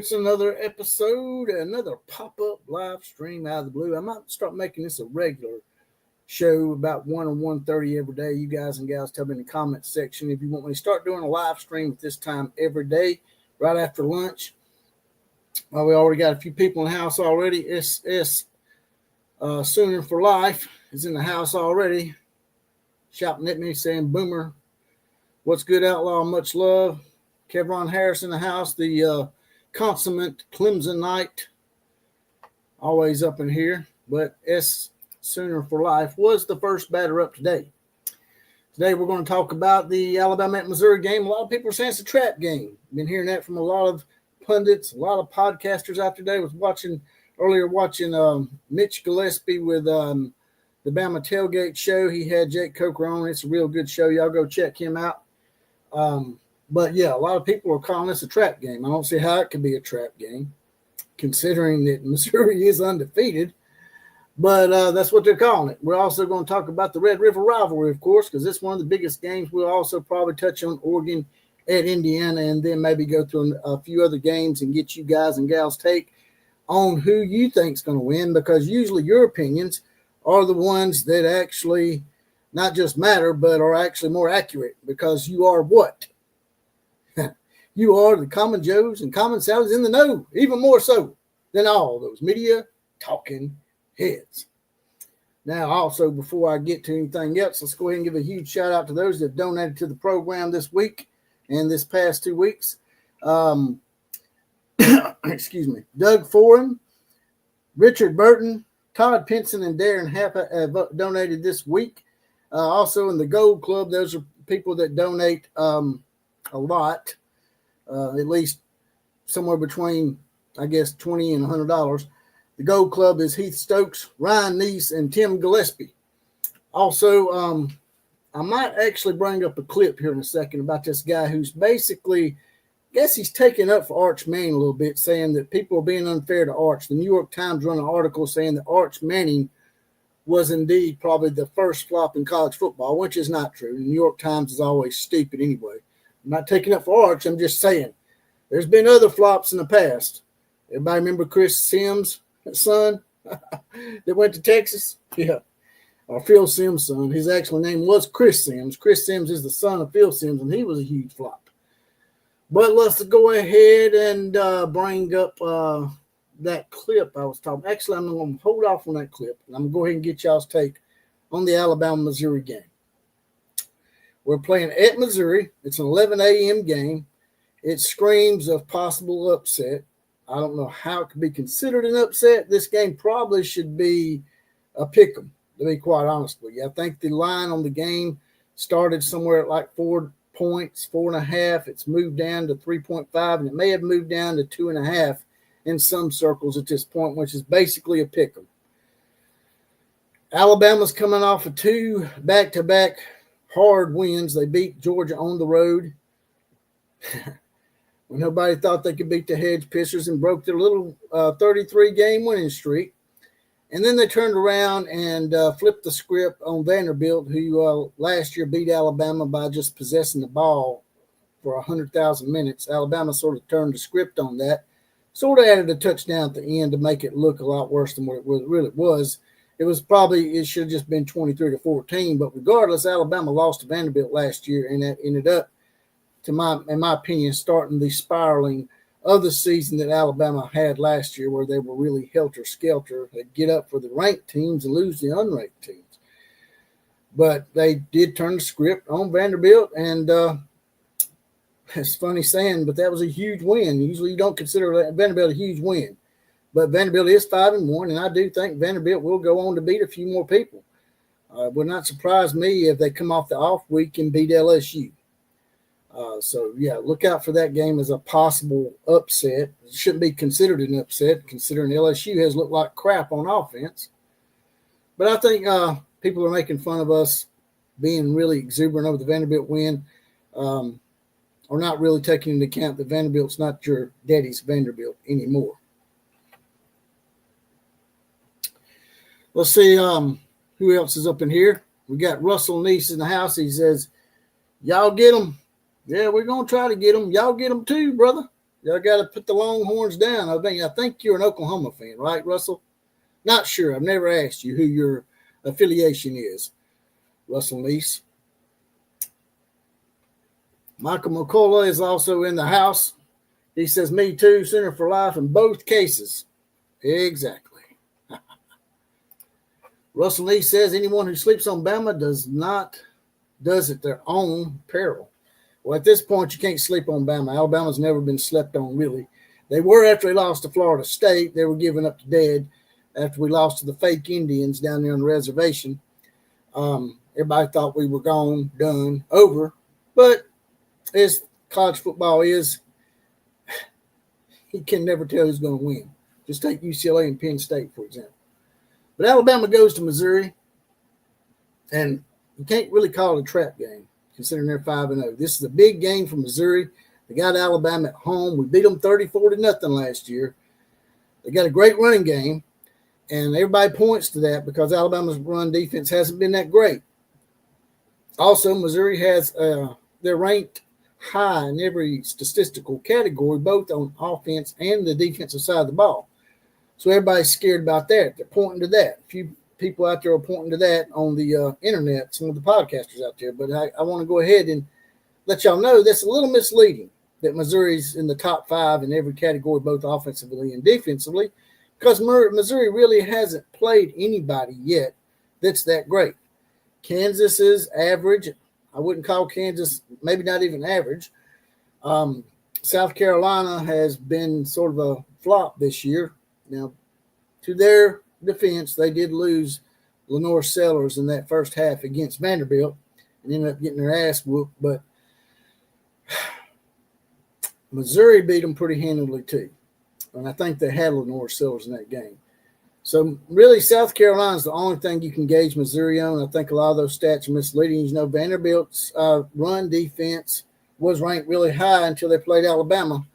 It's another episode, another pop-up live stream out of the blue. I might start making this a regular show about 1 or 1:30 every day. You guys and gals tell me in the comments section if you want me to start doing a live stream at this time every day, right after lunch. We already got a few people in the house already. SS Sooner for Life is in the house already, shouting at me saying, "Boomer, what's good, outlaw? Much love." Kevron Harris in the house, the consummate Clemsonite, always up in here. But S Sooner for Life was the first batter up today. Today we're going to talk about the Alabama at Missouri game. A lot of people are saying it's a trap game. Been hearing that from a lot of pundits, a lot of podcasters out today. Was watching Mitch Gillespie with the Bama Tailgate Show. He had Jake Coker on. It's a real good show. Y'all go check him out. But yeah, a lot of people are calling this a trap game. I don't see how it could be a trap game, considering that Missouri is undefeated. But that's what they're calling it. We're also going to talk about the Red River rivalry, of course, because it's one of the biggest games. We'll also probably touch on Oregon at Indiana, and then maybe go through a few other games and get you guys and gals' take on who you think's going to win, because usually your opinions are the ones that actually not just matter, but are actually more accurate, because you are what? You are the common Joes and common Sallies in the know, even more so than all those media talking heads. Now, also, before I get to anything else, let's go ahead and give a huge shout out to those that have donated to the program this week and this past 2 weeks. Excuse me. Doug Foran, Richard Burton, Todd Pinson, and Darren Happa have donated this week. Also in the Gold Club, those are people that donate a lot. At least somewhere between, I guess, $20 and $100. The Gold Club is Heath Stokes, Ryan Neese, and Tim Gillespie. Also, I might actually bring up a clip here in a second about this guy who's basically, I guess he's taking up for Arch Manning a little bit, saying that people are being unfair to Arch. The New York Times run an article saying that Arch Manning was indeed probably the first flop in college football, which is not true. The New York Times is always stupid anyway. I'm not taking up for Arch. I'm just saying there's been other flops in the past. Everybody remember Chris Sims' son that went to Texas? Yeah. Or Phil Sims' son. His actual name was Chris Sims. Chris Sims is the son of Phil Sims, and he was a huge flop. But let's go ahead and bring up that clip I was talking. Actually, I'm going to hold off on that clip, and I'm going to go ahead and get y'all's take on the Alabama-Missouri game. We're playing at Missouri. It's an 11 a.m. game. It screams of possible upset. I don't know how it could be considered an upset. This game probably should be a pick'em, to be quite honest with you. I think the line on the game started somewhere at like 4 points, 4.5. It's moved down to 3.5, and it may have moved down to 2.5 in some circles at this point, which is basically a pick'em. Alabama's coming off of 2 back-to-back hard wins. They beat Georgia on the road when nobody thought they could beat the Hedge Pistons, and broke their little 33-game winning streak. And then they turned around and flipped the script on Vanderbilt, who last year beat Alabama by just possessing the ball for 100,000 minutes. Alabama sort of turned the script on that, sort of added a touchdown at the end to make it look a lot worse than what it really was. It should have just been 23-14, but regardless, Alabama lost to Vanderbilt last year, and that ended up, in my opinion, starting the spiraling of the season that Alabama had last year, where they were really helter-skelter. They'd get up for the ranked teams and lose the unranked teams. But they did turn the script on Vanderbilt, and it's funny saying, but that was a huge win. Usually you don't consider Vanderbilt a huge win. But Vanderbilt is 5-1, and I do think Vanderbilt will go on to beat a few more people. It would not surprise me if they come off the off week and beat LSU. So, yeah, look out for that game as a possible upset. It shouldn't be considered an upset, considering LSU has looked like crap on offense. But I think people are making fun of us being really exuberant over the Vanderbilt win, or not really taking into account that Vanderbilt's not your daddy's Vanderbilt anymore. Let's see who else is up in here. We got Russell Neese in the house. He says, y'all get them. Yeah, we're going to try to get them. Y'all get them too, brother. Y'all got to put the Longhorns down. I think you're an Oklahoma fan, right, Russell? Not sure. I've never asked you who your affiliation is, Russell Neese. Michael McCullough is also in the house. He says, me too, Center for Life in both cases. Exactly. Russell Neese says, anyone who sleeps on Bama does at their own peril. Well, at this point, you can't sleep on Bama. Alabama's never been slept on, really. They were after they lost to Florida State. They were given up to dead after we lost to the fake Indians down there on the reservation. Everybody thought we were gone, done, over. But as college football is, you can never tell who's going to win. Just take UCLA and Penn State, for example. But Alabama goes to Missouri, and you can't really call it a trap game, considering they're 5-0. This is a big game for Missouri. They got Alabama at home. We beat them 34-0 last year. They got a great running game, and everybody points to that because Alabama's run defense hasn't been that great. Also, Missouri has they're ranked high in every statistical category, both on offense and the defensive side of the ball. So everybody's scared about that. They're pointing to that. A few people out there are pointing to that on the internet, some of the podcasters out there. But I want to go ahead and let y'all know that's a little misleading that Missouri's in the top 5 in every category, both offensively and defensively, because Missouri really hasn't played anybody yet that's that great. Kansas is average. I wouldn't call Kansas maybe not even average. South Carolina has been sort of a flop this year. Now, to their defense, they did lose Lenore Sellers in that first half against Vanderbilt and ended up getting their ass whooped. But Missouri beat them pretty handily too. And I think they had Lenore Sellers in that game. So really, South Carolina is the only thing you can gauge Missouri on. I think a lot of those stats are misleading. You know, Vanderbilt's run defense was ranked really high until they played Alabama,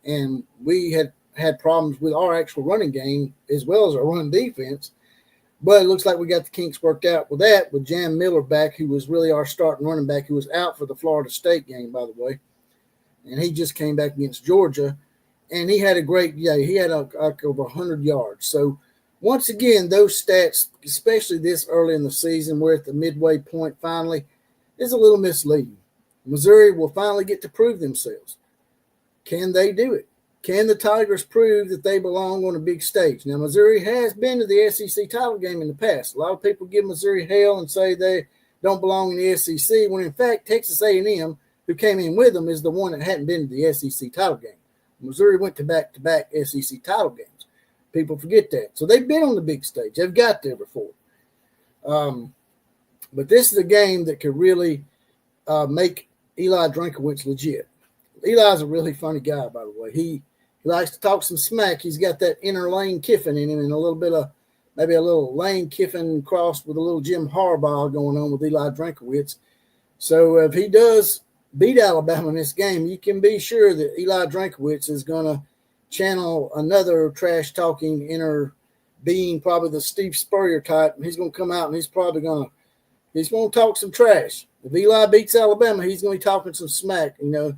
and we had problems with our actual running game as well as our run defense. But it looks like we got the kinks worked out with that, with Jam Miller back, who was really our starting running back, who was out for the Florida State game, by the way. And he just came back against Georgia, and he had a great day. He had over 100 yards. So, once again, those stats, especially this early in the season, we're at the midway point finally, is a little misleading. Missouri will finally get to prove themselves. Can they do it? Can the Tigers prove that they belong on a big stage? Now, Missouri has been to the SEC title game in the past. A lot of people give Missouri hell and say they don't belong in the SEC, when in fact Texas A&M, who came in with them, is the one that hadn't been to the SEC title game. Missouri went to back-to-back SEC title games. People forget that. So they've been on the big stage. They've got there before. But this is a game that could really make Eli Drinkowitz legit. Eli's a really funny guy, by the way. He likes to talk some smack. He's got that inner Lane Kiffin in him and a little bit of maybe a little Lane Kiffin crossed with a little Jim Harbaugh going on with Eli Drinkowitz. So if he does beat Alabama in this game, you can be sure that Eli Drinkowitz is going to channel another trash-talking inner being, probably the Steve Spurrier type, and he's going to come out and he's going to talk some trash. If Eli beats Alabama, he's going to be talking some smack, you know.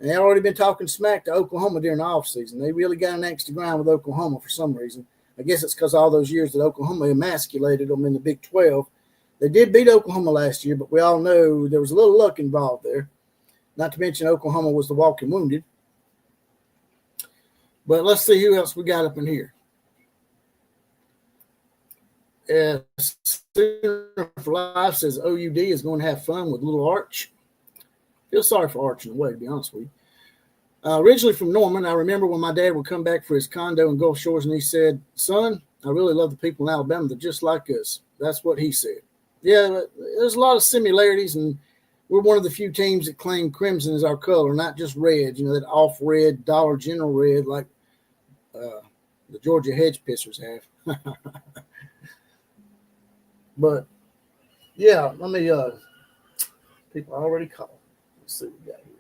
And they've already been talking smack to Oklahoma during the offseason. They really got an axe to grind with Oklahoma for some reason. I guess it's because all those years that Oklahoma emasculated them in the Big 12. They did beat Oklahoma last year, but we all know there was a little luck involved there. Not to mention Oklahoma was the walking wounded. But let's see who else we got up in here. Center for Life says OUD is going to have fun with little Arch. Feel sorry for Arch in a way, to be honest with you. Originally from Norman, I remember when my dad would come back for his condo in Gulf Shores, and he said, son, I really love the people in Alabama. They're just like us. That's what he said. Yeah, there's a lot of similarities, and we're one of the few teams that claim crimson as our color, not just red, you know, that off-red, Dollar General red like the Georgia hedge pissers have. But, yeah, let me people already called. Let's see what we got here.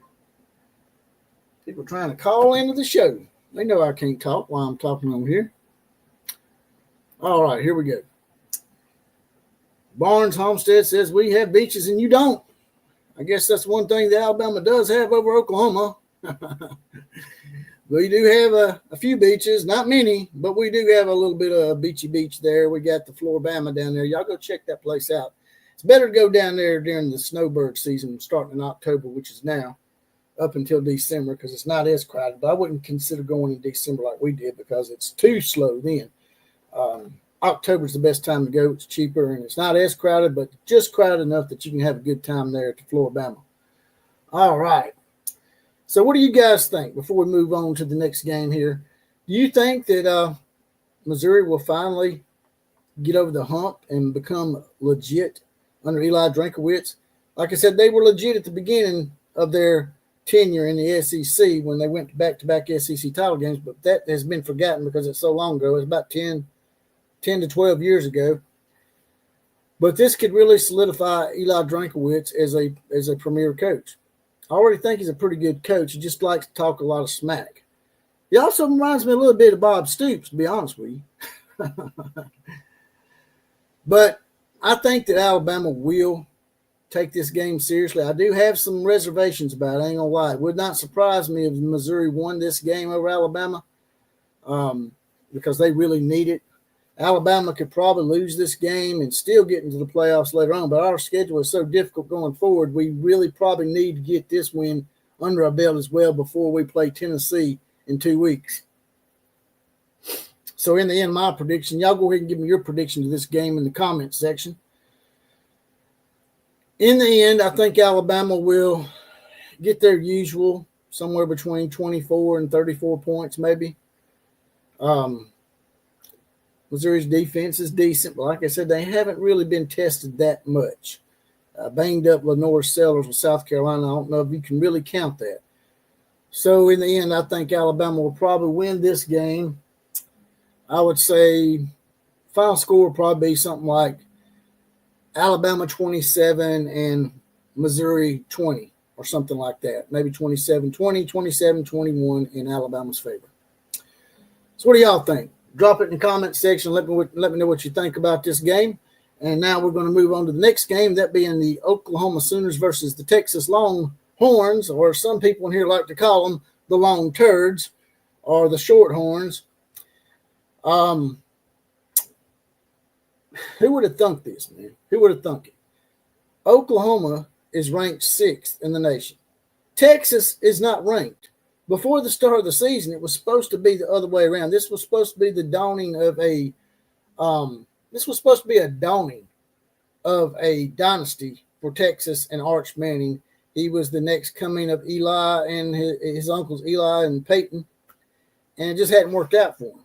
People trying to call into the show. They know I can't talk while I'm talking on here. All right, here we go. Barnes Homestead says we have beaches and you don't. I guess that's one thing that Alabama does have over Oklahoma. We do have a few beaches, not many, but we do have a little bit of a beachy beach there. We got the Floribama down there. Y'all go check that place out. It's better to go down there during the snowbird season, starting in October, which is now, up until December, because it's not as crowded. But I wouldn't consider going in December like we did because it's too slow then. October's the best time to go. It's cheaper and it's not as crowded, but just crowded enough that you can have a good time there at the Floribama. All right. So what do you guys think before we move on to the next game here? Do you think that Missouri will finally get over the hump and become legit under Eli Drinkwitz? Like I said, they were legit at the beginning of their tenure in the SEC when they went back-to-back SEC title games, but that has been forgotten because it's so long ago. It's about 10 to 12 years ago. But this could really solidify Eli Drinkwitz as a premier coach. I already think he's a pretty good coach. He just likes to talk a lot of smack. He also reminds me a little bit of Bob Stoops, to be honest with you. But I think that Alabama will take this game seriously. I do have some reservations about it. I ain't going to lie. It would not surprise me if Missouri won this game over Alabama because they really need it. Alabama could probably lose this game and still get into the playoffs later on, but our schedule is so difficult going forward. We really probably need to get this win under our belt as well before we play Tennessee in 2 weeks. So in the end, my prediction, y'all go ahead and give me your prediction to this game in the comments section. In the end, I think Alabama will get their usual somewhere between 24 and 34 points maybe. Missouri's defense is decent, but like I said, they haven't really been tested that much. Banged up Lenore Sellers with South Carolina. I don't know if you can really count that. So in the end, I think Alabama will probably win this game. I would say final score will probably be something like Alabama 27 and Missouri 20 or something like that. Maybe 27-20, 27-21 in Alabama's favor. So what do y'all think? Drop it in the comment section. Let me know what you think about this game. And now we're going to move on to the next game, that being the Oklahoma Sooners versus the Texas Longhorns, or some people in here like to call them the Long Turds or the Shorthorns. Who would have thunk this, man? Who would have thunk it? Oklahoma is ranked 6th in the nation. Texas is not ranked. Before the start of the season, it was supposed to be the other way around. This was supposed to be the dawning of a dynasty for Texas and Arch Manning. He was the next coming of Eli and his uncles Eli and Peyton, and it just hadn't worked out for him.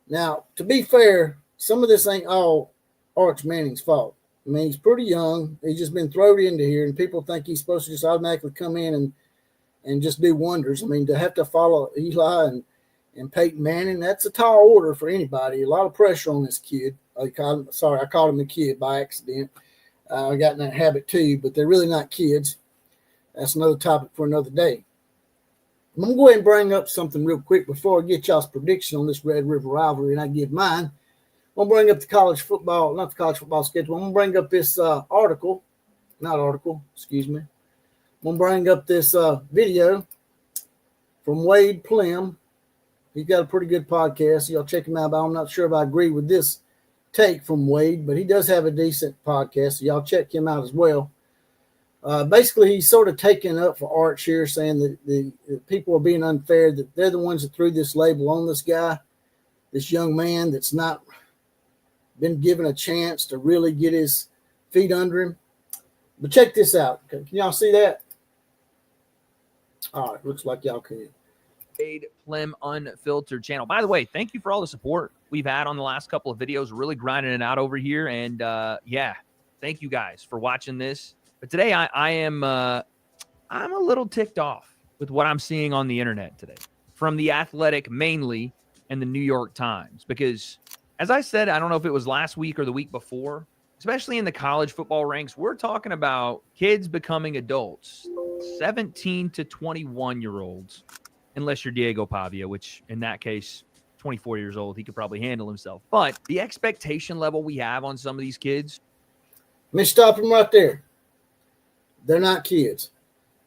Now, to be fair, some of this ain't all Arch Manning's fault. I mean, he's pretty young. He's just been thrown into here, and people think he's supposed to just automatically come in and just do wonders. I mean, to have to follow Eli and Peyton Manning, that's a tall order for anybody. A lot of pressure on this kid. I called him a kid by accident. I got in that habit too, but they're really not kids. That's another topic for another day. I'm going to go ahead and bring up something real quick before I get y'all's prediction on this Red River rivalry, and I give mine. I'm going to bring up not the college football schedule. I'm going to bring up this I'm going to bring up this video from Wade Plem. He's got a pretty good podcast. Y'all check him out. But I'm not sure if I agree with this take from Wade, but he does have a decent podcast. So y'all check him out as well. Basically, he's sort of taking up for Arch here, saying that the people are being unfair, that they're the ones that threw this label on this guy, this young man that's not been given a chance to really get his feet under him. But check this out. Can y'all see that? All right, looks like y'all can. Wade Plem Unfiltered channel. By the way, thank you for all the support we've had on the last couple of videos. Really grinding it out over here. And yeah, thank you guys for watching this. But today I'm a little ticked off with what I'm seeing on the internet today from The Athletic mainly and the New York Times. Because as I said, I don't know if it was last week or the week before, especially in the college football ranks, we're talking about kids becoming adults, 17 to 21-year-olds, unless you're Diego Pavia, which in that case, 24 years old, he could probably handle himself. But the expectation level we have on some of these kids. Let me stop him right there. They're not kids.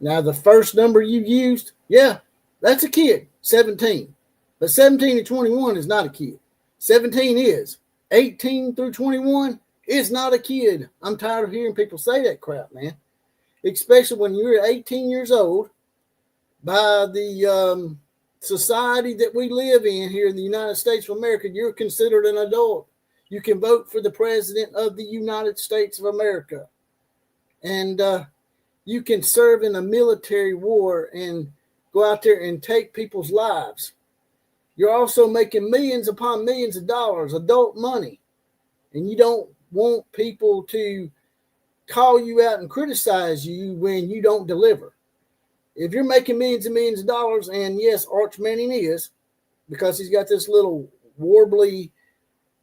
Now, the first number you used, yeah, that's a kid. 17. But 17 to 21 is not a kid. 17 is. 18 through 21 is not a kid. I'm tired of hearing people say that crap, man. Especially when you're 18 years old. By the society that we live in here in the United States of America, you're considered an adult. You can vote for the president of the United States of America. And you can serve in a military war and go out there and take people's lives. You're also making millions upon millions of dollars, adult money. And you don't want people to call you out and criticize you when you don't deliver. If you're making millions and millions of dollars, and yes, Arch Manning is, because he's got this little warbly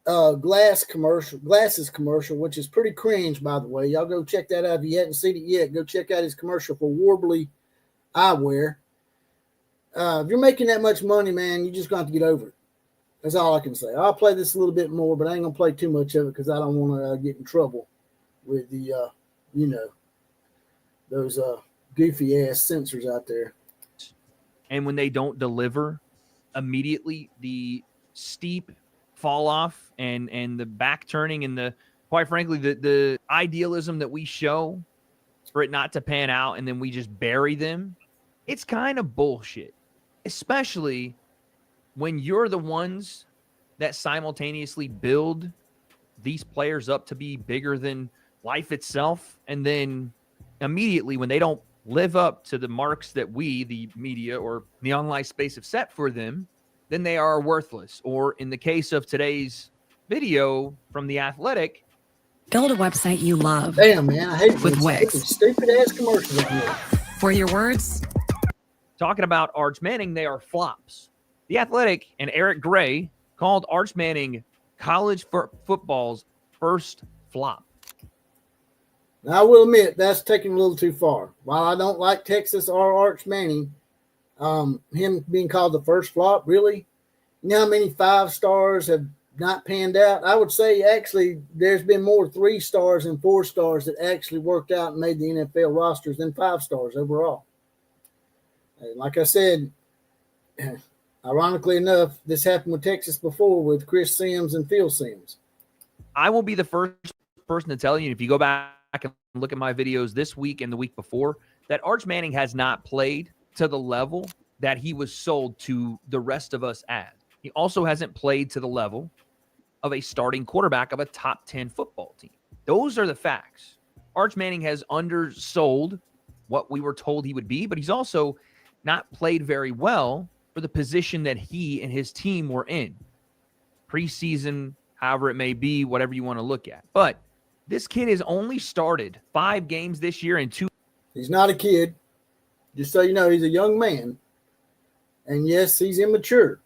glasses commercial, which is pretty cringe, by the way. Y'all go check that out. If you hadn't seen it yet, go check out his commercial for warbly eyewear. If you're making that much money, man, you just got to get over it. That's all I can say. I'll play this a little bit more, but I ain't going to play too much of it because I don't want to get in trouble with the, those goofy-ass censors out there. And when they don't deliver, immediately the steep fall off and the back turning and the, quite frankly, the idealism that we show for it not to pan out and then we just bury them, it's kind of bullshit, especially when you're the ones that simultaneously build these players up to be bigger than life itself. And then immediately when they don't live up to the marks that we, the media or the online space, have set for them, then they are worthless. Or in the case of today's video from The Athletic, build a website you love. Damn, man, I hate with Wix. Stupid-ass commercials here. For your words, talking about Arch Manning, they are flops. The Athletic and Eric Gray called Arch Manning college football's first flop. Now, I will admit that's taking a little too far. While I don't like Texas or Arch Manning, him being called the first flop, really? You know how many 5 stars have not panned out? I would say actually there's been more 3 stars and 4 stars that actually worked out and made the NFL rosters than 5 stars overall. And like I said, ironically enough, this happened with Texas before with Chris Sims and Phil Sims. I will be the first person to tell you, if you go back and look at my videos this week and the week before, that Arch Manning has not played to the level that he was sold to the rest of us as. He also hasn't played to the level of a starting quarterback of a top 10 football team. Those are the facts. Arch Manning has undersold what we were told he would be, but he's also not played very well for the position that he and his team were in. Preseason, however it may be, whatever you want to look at. But this kid has only started 5 games this year and 2. He's not a kid. Just so you know, he's a young man. And yes, he's immature.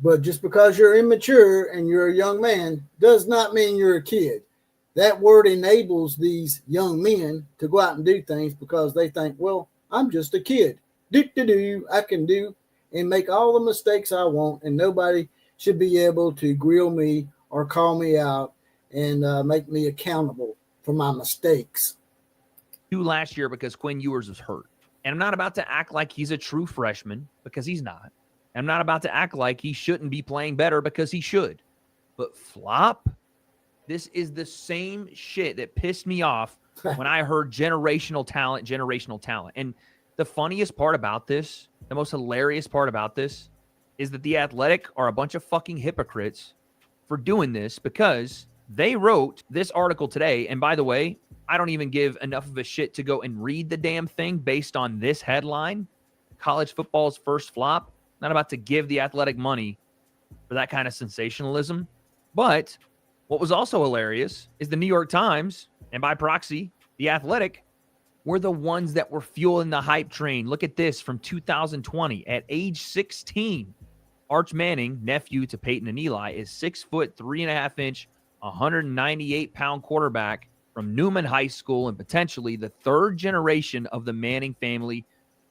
But just because you're immature and you're a young man does not mean you're a kid. That word enables these young men to go out and do things because they think, well, I'm just a kid. I can do and make all the mistakes I want, and nobody should be able to grill me or call me out and make me accountable for my mistakes. 2 last year because Quinn Ewers was hurt. And I'm not about to act like he's a true freshman because he's not. I'm not about to act like he shouldn't be playing better because he should. But flop? This is the same shit that pissed me off when I heard generational talent. And the funniest part about this, the most hilarious part about this, is that The Athletic are a bunch of fucking hypocrites for doing this because they wrote this article today. And by the way, I don't even give enough of a shit to go and read the damn thing based on this headline. College football's first flop. Not about to give The Athletic money for that kind of sensationalism. But what was also hilarious is the New York Times, and by proxy, The Athletic, were the ones that were fueling the hype train. Look at this from 2020. At age 16, Arch Manning, nephew to Peyton and Eli, is 6 foot 3.5 inch, 198-pound quarterback from Newman High School and potentially the 3rd generation of the Manning family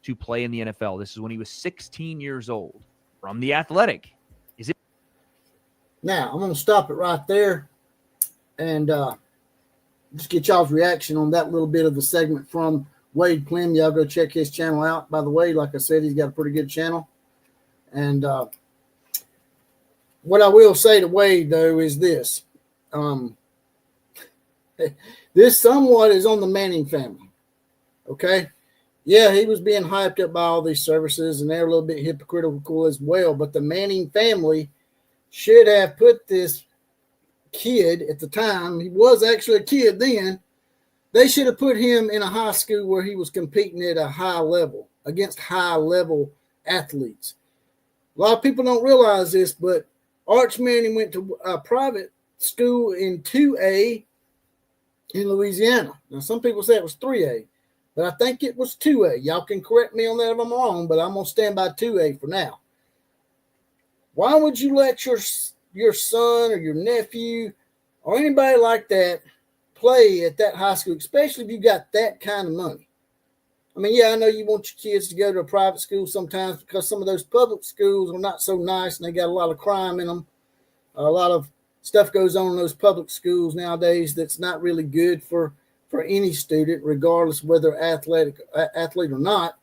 to play in the NFL. This is when he was 16 years old. From The Athletic. Is it? Now, I'm going to stop it right there and just get y'all's reaction on that little bit of the segment from Wade Clem. Y'all go check his channel out. By the way, like I said, he's got a pretty good channel. And what I will say to Wade, though, is this. This somewhat is on the Manning family, okay? Yeah, he was being hyped up by all these services, and they're a little bit hypocritical as well, but the Manning family should have put this kid at the time, he was actually a kid then, they should have put him in a high school where he was competing at a high level against high-level athletes. A lot of people don't realize this, but Arch Manning went to a private school in 2A in Louisiana. Now, some people say it was 3A, but I think it was 2A. Y'all can correct me on that if I'm wrong, but I'm going to stand by 2A for now. Why would you let your son or your nephew or anybody like that play at that high school, especially if you got that kind of money? I mean, yeah, I know you want your kids to go to a private school sometimes because some of those public schools are not so nice and they got a lot of crime in them. A lot of stuff goes on in those public schools nowadays that's not really good for any student, regardless of whether athlete or not.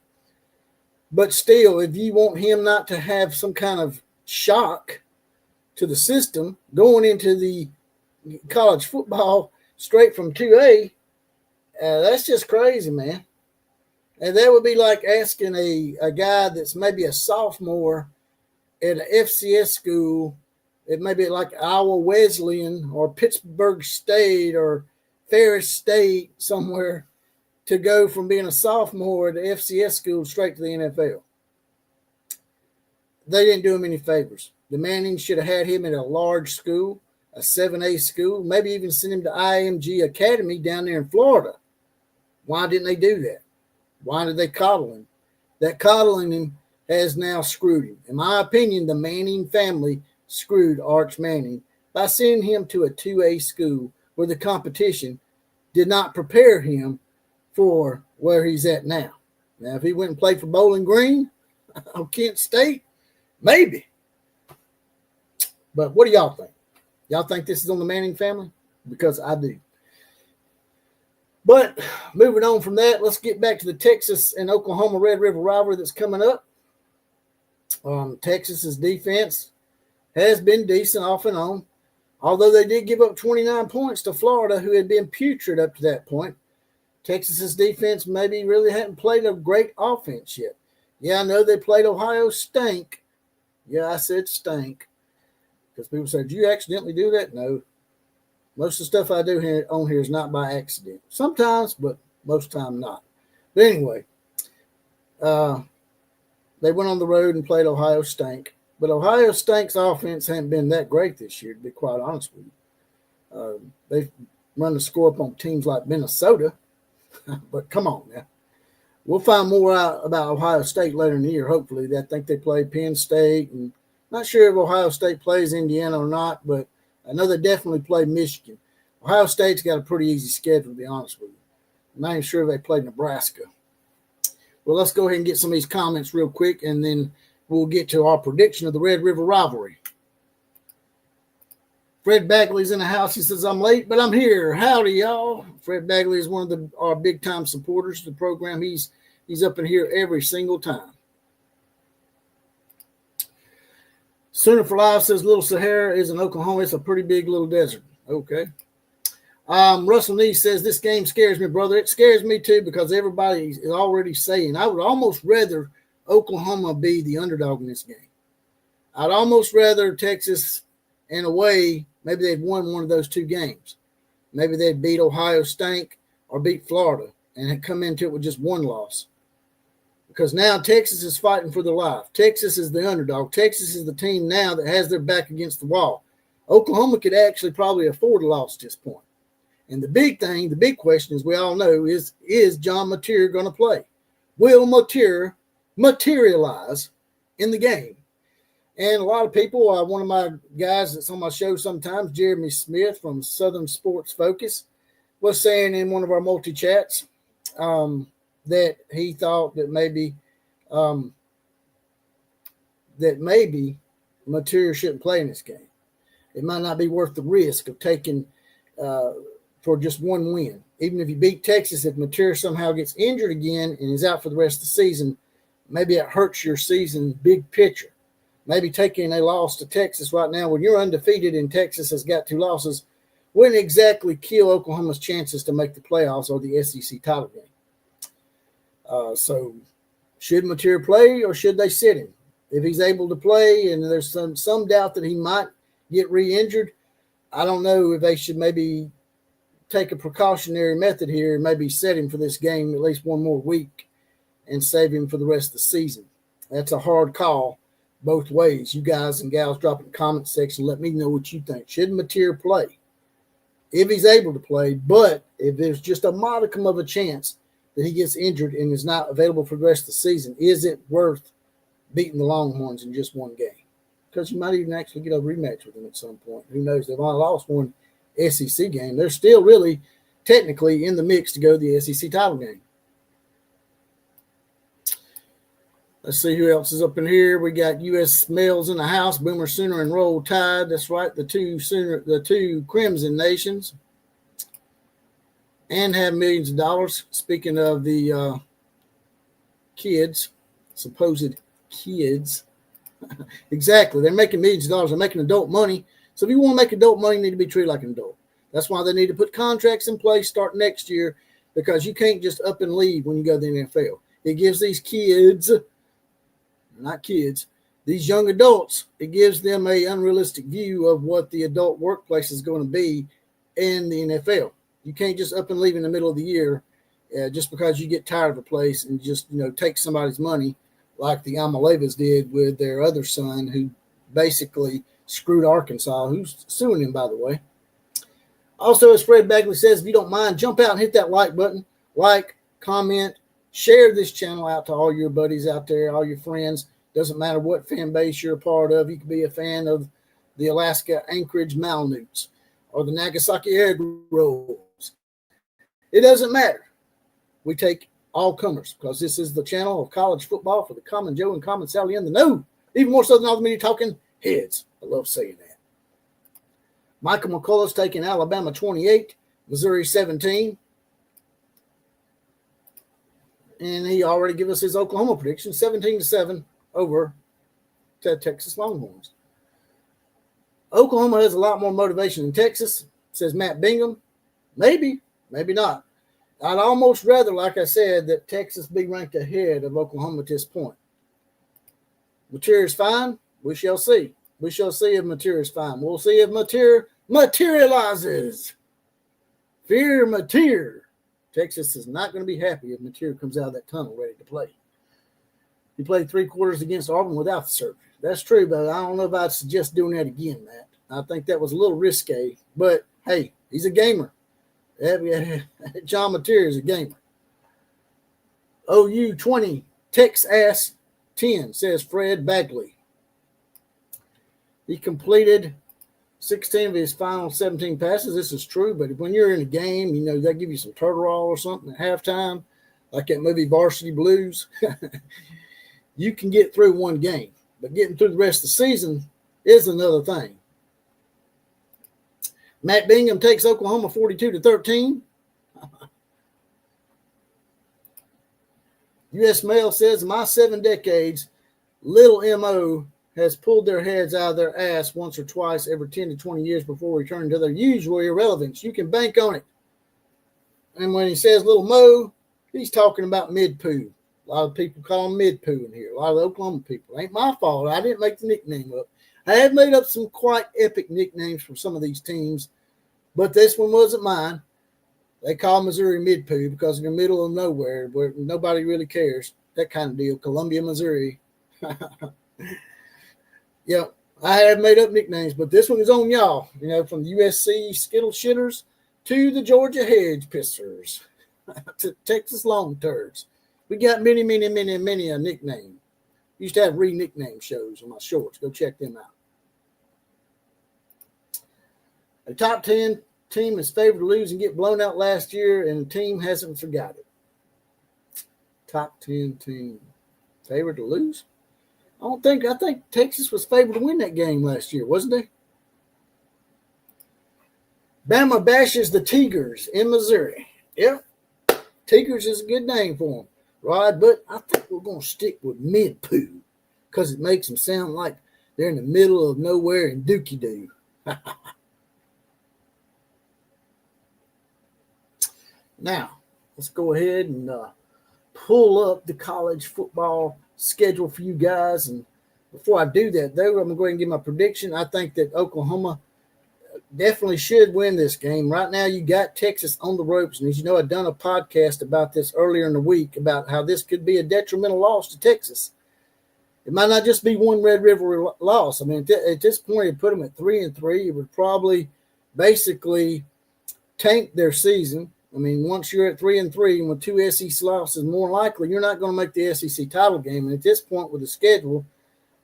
But still, if you want him not to have some kind of shock to the system going into the college football straight from 2A, that's just crazy, man. And that would be like asking a guy that's maybe a sophomore at an FCS school, it may be like Iowa Wesleyan or Pittsburgh State or Ferris State somewhere, to go from being a sophomore at the FCS school straight to the NFL. They didn't do him any favors. The Mannings should have had him at a large school, a 7A school, maybe even send him to IMG Academy down there in Florida. Why didn't they do that? Why did they coddle him? That coddling him has now screwed him. In my opinion, the Manning family screwed Arch Manning by sending him to a 2A school where the competition did not prepare him for where he's at now. Now, if he went and played for Bowling Green or Kent State, maybe. But what do y'all think? Y'all think this is on the Manning family? Because I do. But moving on from that, let's get back to the Texas and Oklahoma Red River rivalry that's coming up. Texas's defense has been decent off and on, although they did give up 29 points to Florida, who had been putrid up to that point. Texas's defense maybe really hadn't played a great offense yet. Yeah, I know they played Ohio Stank. Yeah, I said stank, because people said, did you accidentally do that? No. Most of the stuff I do here on here is not by accident. Sometimes, but most of the time not. But anyway, they went on the road and played Ohio Stank. But Ohio Stank's offense hasn't been that great this year, to be quite honest with you. They've run the score up on teams like Minnesota. But come on now. We'll find more out about Ohio State later in the year, hopefully. I think they play Penn State. And not sure if Ohio State plays Indiana or not, but I know they definitely play Michigan. Ohio State's got a pretty easy schedule, to be honest with you. I'm not even sure if they play Nebraska. Well, let's go ahead and get some of these comments real quick, and then we'll get to our prediction of the Red River rivalry. Fred Bagley's in the house. He says, I'm late, but I'm here. Howdy, y'all. Fred Bagley is one of our big-time supporters of the program. He's up in here every single time. Sooner for Life says Little Sahara is in Oklahoma. It's a pretty big little desert. Okay. Russell Nee says, this game scares me, brother. It scares me too, because everybody is already saying I would almost rather Oklahoma be the underdog in this game. I'd almost rather Texas, in a way, maybe they'd won one of those two games. Maybe they'd beat Ohio State or beat Florida and had come into it with just one loss. Because now Texas is fighting for their life. Texas is the underdog. Texas is the team now that has their back against the wall. Oklahoma could actually probably afford a loss at this point. And the big question, as we all know, is John Mateer going to play? Will Mateer materialize in the game? And a lot of people, one of my guys that's on my show sometimes, Jeremy Smith from Southern Sports Focus, was saying in one of our multi-chats that he thought that maybe Mateer shouldn't play in this game. It might not be worth the risk of taking for just one win. Even if you beat Texas, if Mateer somehow gets injured again and is out for the rest of the season, maybe it hurts your season big picture. maybe taking a loss to Texas right now when you're undefeated and Texas has got 2 losses wouldn't exactly kill Oklahoma's chances to make the playoffs or the SEC title game. So should Mateer play or should they sit him? If he's able to play and there's some doubt that he might get re-injured, I don't know if they should maybe take a precautionary method here and maybe set him for this game at least one more week and save him for the rest of the season. That's a hard call both ways. You guys and gals drop in the comment section. Let me know what you think. Should Mateer play? If he's able to play, but if there's just a modicum of a chance that he gets injured and is not available for the rest of the season, is it worth beating the Longhorns in just one game? Because you might even actually get a rematch with them at some point. Who knows? They've only lost one SEC game. They're still really technically in the mix to go to the SEC title game. Let's see who else is up in here. We got U.S. males in the house, Boomer Sooner and Roll Tide. That's right, the two Crimson nations, and have millions of dollars. Speaking of the kids, supposed kids, exactly, they're making millions of dollars. They're making adult money. So if you want to make adult money, you need to be treated like an adult. That's why they need to put contracts in place start next year, because you can't just up and leave when you go to the NFL. It gives these kids, not kids, these young adults, it gives them a unrealistic view of what the adult workplace is going to be in the NFL. You can't just up and leave in the middle of the year just because you get tired of a place and just, take somebody's money like the Amalevas did with their other son who basically screwed Arkansas, who's suing him, by the way. Also, as Fred Bagley says, if you don't mind, jump out and hit that like button. Like, comment, share this channel out to all your buddies out there, all your friends. Doesn't matter what fan base you're a part of. You could be a fan of the Alaska Anchorage Malnouts or the Nagasaki Egg Rolls. It doesn't matter. We take all comers because this is the channel of college football for the common Joe and common Sally in the know. Even more so than all the media talking heads. I love saying that. Michael McCullough's taking Alabama 28, Missouri 17. And he already gave us his Oklahoma prediction, 17-7 over to Texas Longhorns. Oklahoma has a lot more motivation than Texas, says Matt Bingham. Maybe, maybe not. I'd almost rather, like I said, that Texas be ranked ahead of Oklahoma at this point. Mateer is fine. We shall see. We shall see if Mateer is fine. We'll see if Mateer materializes. Fear Mateer. Texas is not going to be happy if Mateer comes out of that tunnel ready to play. He played 3 quarters against Auburn without the surgery. That's true, but I don't know if I'd suggest doing that again, Matt. I think that was a little risque, but hey, he's a gamer. John Mateer is a gamer. OU 20, Texas 10, says Fred Bagley. He completed 16 of his final 17 passes. This is true, but when you're in a game, they give you some turtle roll or something at halftime, like that movie Varsity Blues. You can get through one game, but getting through the rest of the season is another thing. Matt Bingham takes Oklahoma 42-13. U.S. Mail says, in my 7 decades, little M.O. has pulled their heads out of their ass once or twice every 10 to 20 years before returning to their usual irrelevance. You can bank on it. And when he says little Mo, he's talking about mid-poo. A lot of people call him mid-poo in here. A lot of the Oklahoma people. It ain't my fault. I didn't make the nickname up. I have made up some quite epic nicknames for some of these teams, but this one wasn't mine. They call Missouri mid-poo because they're in the middle of nowhere where nobody really cares. That kind of deal. Columbia, Missouri. Yeah, I have made up nicknames, but this one is on y'all. From the USC Skittle Shitters to the Georgia Hedge Pissers to Texas Long Turds. We got many a nickname. Used to have re-nickname shows on my shorts. Go check them out. A top 10 team is favored to lose and get blown out last year, and the team hasn't forgot it. Top 10 team favored to lose? I think Texas was favored to win that game last year, wasn't they? Bama bashes the Tigers in Missouri. Yep. Tigers is a good name for them, Rod, but I think we're going to stick with mid-poo because it makes them sound like They're in the middle of nowhere in Dookie Doo. Now, let's go ahead and pull up the college football schedule for you guys. And before I do that, though, I'm going to go ahead and give my prediction. I think that Oklahoma definitely should win this game. Right now, you got Texas on the ropes. And as you know, I've done a podcast about this earlier in the week about how this could be a detrimental loss to Texas. It might not just be one Red River loss. I mean, at this point, it put them at 3-3. It would probably basically tank their season. I mean, once you're at 3-3 and with 2 SEC losses, more likely you're not going to make the SEC title game. And at this point, with the schedule,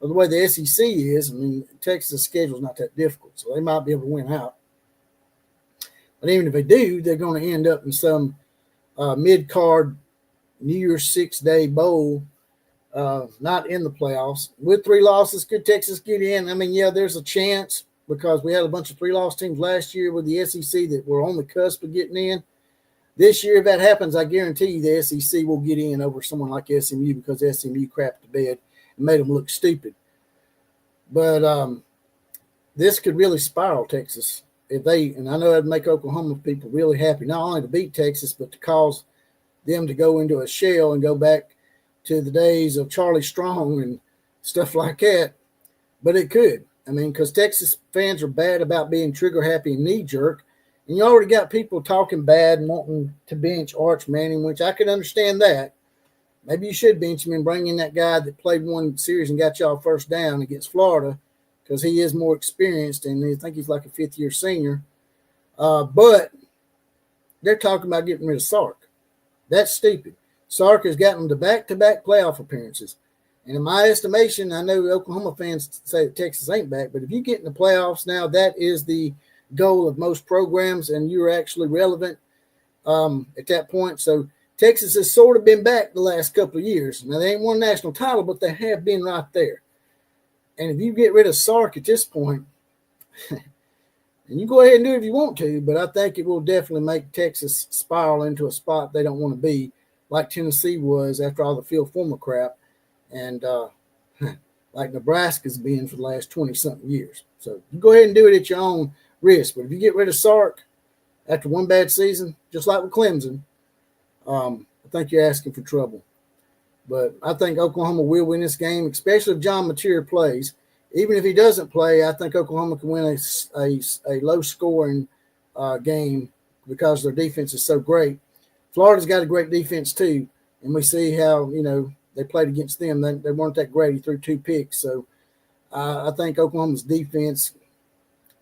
or the way the SEC is, I mean, Texas' schedule is not that difficult, so they might be able to win out. But even if they do, they're going to end up in some mid-card New Year's 6-day bowl, not in the playoffs. With 3 losses, could Texas get in? I mean, yeah, there's a chance because we had a bunch of 3-loss teams last year with the SEC that were on the cusp of getting in. This year, if that happens, I guarantee you the SEC will get in over someone like SMU because SMU crapped the bed and made them look stupid. But this could really spiral Texas if they, and I know it'd make Oklahoma people really happy, not only to beat Texas, but to cause them to go into a shell and go back to the days of Charlie Strong and stuff like that. But it could. I mean, because Texas fans are bad about being trigger happy and knee jerk. And you already got people talking bad and wanting to bench Arch Manning, which I can understand that. Maybe you should bench him and bring in that guy that played one series and got y'all first down against Florida because he is more experienced and I think he's like a 5th-year senior. But they're talking about getting rid of Sark. That's stupid. Sark has gotten to back-to-back playoff appearances. And in my estimation, I know Oklahoma fans say that Texas ain't back, but if you get in the playoffs now, that is the goal of most programs, and you're actually relevant at that point. So Texas has sort of been back the last couple of years. Now, they ain't won a national title, but they have been right there. And if you get rid of Sark at this point, and you go ahead and do it if you want to, but I think it will definitely make Texas spiral into a spot they don't want to be, like Tennessee was after all the Phil Fulmer crap, and like Nebraska's been for the last 20-something years. So you go ahead and do it at your own risk. But if you get rid of Sark after one bad season, just like with Clemson, I think you're asking for trouble. But I think Oklahoma will win this game, especially if John Mateer plays. Even if he doesn't play, I think Oklahoma can win a low-scoring game because their defense is so great. Florida's got a great defense too, and we see how, they played against them. They weren't that great. He threw 2 picks. So I think Oklahoma's defense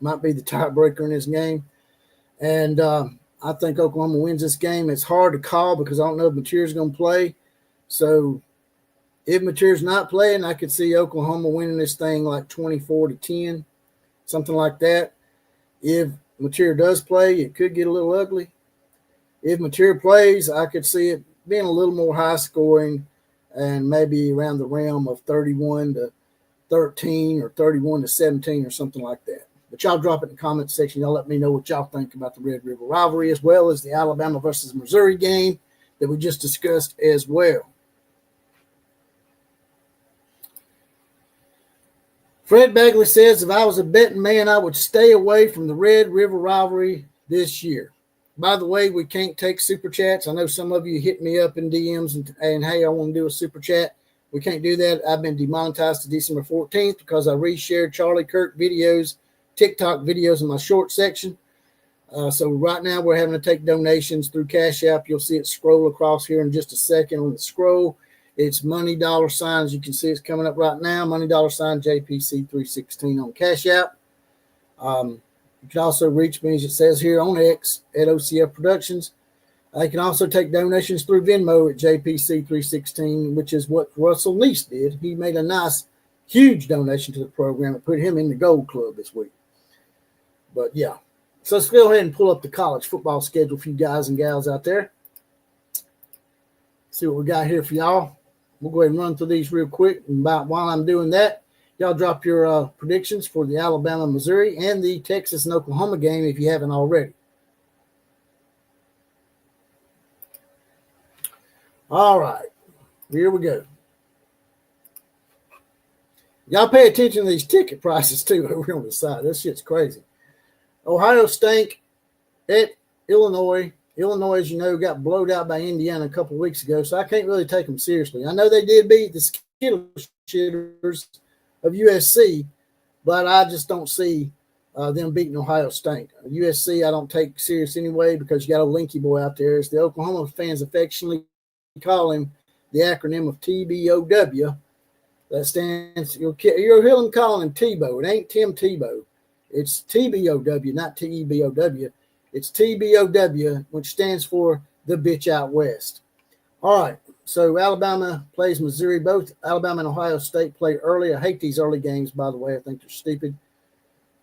might be the tiebreaker in this game. And I think Oklahoma wins this game. It's hard to call because I don't know if Mateer's going to play. So if Mateer's not playing, I could see Oklahoma winning this thing like 24-10, something like that. If Mateer does play, it could get a little ugly. If Mateer plays, I could see it being a little more high scoring and maybe around the realm of 31-13 or 31-17 or something like that. But y'all drop it in the comment section. Y'all let me know what y'all think about the Red River rivalry as well as the Alabama versus Missouri game that we just discussed as well. Fred Bagley says, if I was a betting man, I would stay away from the Red River rivalry this year. By the way, we can't take super chats. I know some of you hit me up in DMs and hey, I want to do a super chat. We can't do that. I've been demonetized to December 14th because I reshared Charlie Kirk videos, TikTok videos in my short section. So right now we're having to take donations through Cash App. You'll see it scroll across here in just a second on the scroll. It's money $ sign. As you can see, it's coming up right now. Money $ JPC 316 on Cash App. You can also reach me, as it says here, on X at OCF Productions. I can also take donations through Venmo at JPC 316, which is what Russell Neese did. He made a nice, huge donation to the program and put him in the Gold Club this week. But yeah, so let's go ahead and pull up the college football schedule for you guys and gals out there. See what we got here for y'all. We'll go ahead and run through these real quick. And while I'm doing that, y'all drop your predictions for the Alabama, Missouri, and the Texas and Oklahoma game if you haven't already. All right, here we go. Y'all pay attention to these ticket prices too over on the side. This shit's crazy. Ohio State at Illinois. Illinois, as you know, got blowed out by Indiana a couple of weeks ago, so I can't really take them seriously. I know they did beat the Skittle Shitters of USC, but I just don't see them beating Ohio State. USC I don't take serious anyway because you got a Linky boy out there. As the Oklahoma fans affectionately call him, the acronym of TBOW. That stands, you'll hear them calling him Tebow. It ain't Tim Tebow. It's TBOW, not TEBOW. It's TBOW, which stands for the bitch out west. All right, so Alabama plays Missouri. Both Alabama and Ohio State play early. I hate these early games, by the way. I think they're stupid.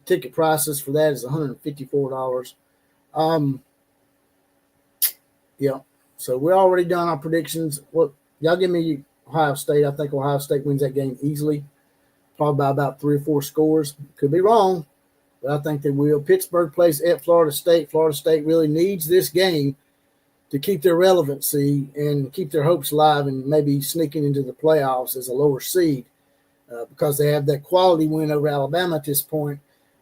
Ticket prices for that is $154. Yeah, so we're already done our predictions. What y'all give me Ohio State. I think Ohio State wins that game easily, probably by about 3 or 4 scores. Could be wrong, but I think they will. Pittsburgh plays at Florida State. Florida State really needs this game to keep their relevancy and keep their hopes alive and maybe sneaking into the playoffs as a lower seed because they have that quality win over Alabama at this point,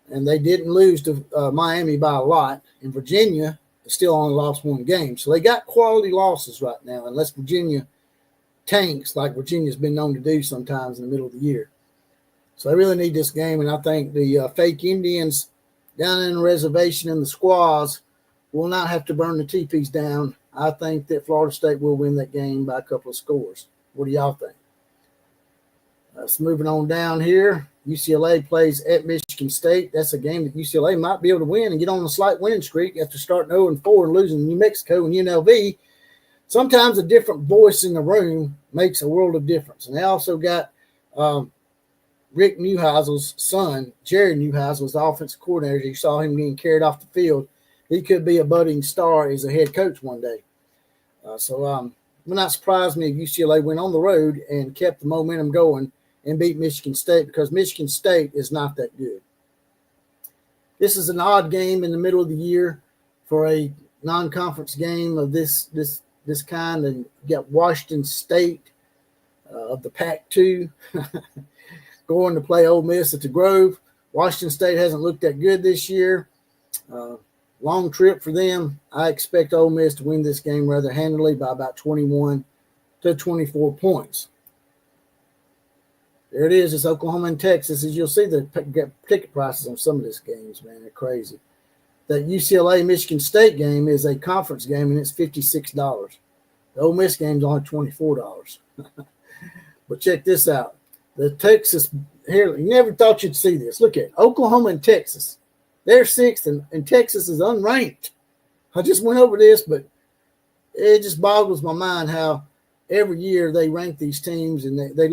and they didn't lose to Miami by a lot. And Virginia still only lost 1 game. So they got quality losses right now, unless Virginia tanks like Virginia's been known to do sometimes in the middle of the year. So they really need this game, and I think the fake Indians down in the reservation in the squaws will not have to burn the teepees down. I think that Florida State will win that game by a couple of scores. What do y'all think? So moving on down here, UCLA plays at Michigan State. That's a game that UCLA might be able to win and get on a slight winning streak after starting 0-4 and losing to New Mexico and UNLV. Sometimes a different voice in the room makes a world of difference. And they also got Rick Neuheisel's son, Jerry Neuheisel, the offensive coordinator. You saw him getting carried off the field. He could be a budding star as a head coach one day. So it would not surprise me if UCLA went on the road and kept the momentum going and beat Michigan State, because Michigan State is not that good. This is an odd game in the middle of the year for a non-conference game of this kind. And you got Washington State of the Pac-2 going to play Ole Miss at the Grove. Washington State hasn't looked that good this year. Long trip for them. I expect Ole Miss to win this game rather handily by about 21 to 24 points. There it is. It's Oklahoma and Texas. As you'll see, the ticket prices on some of these games, man, they're crazy. That UCLA-Michigan State game is a conference game, and it's $56. The Ole Miss game is only $24. But check this out. The Texas – here, you never thought you'd see this. Look at it. Oklahoma and Texas. They're 6th, and Texas is unranked. I just went over this, but it just boggles my mind how every year they rank these teams, and they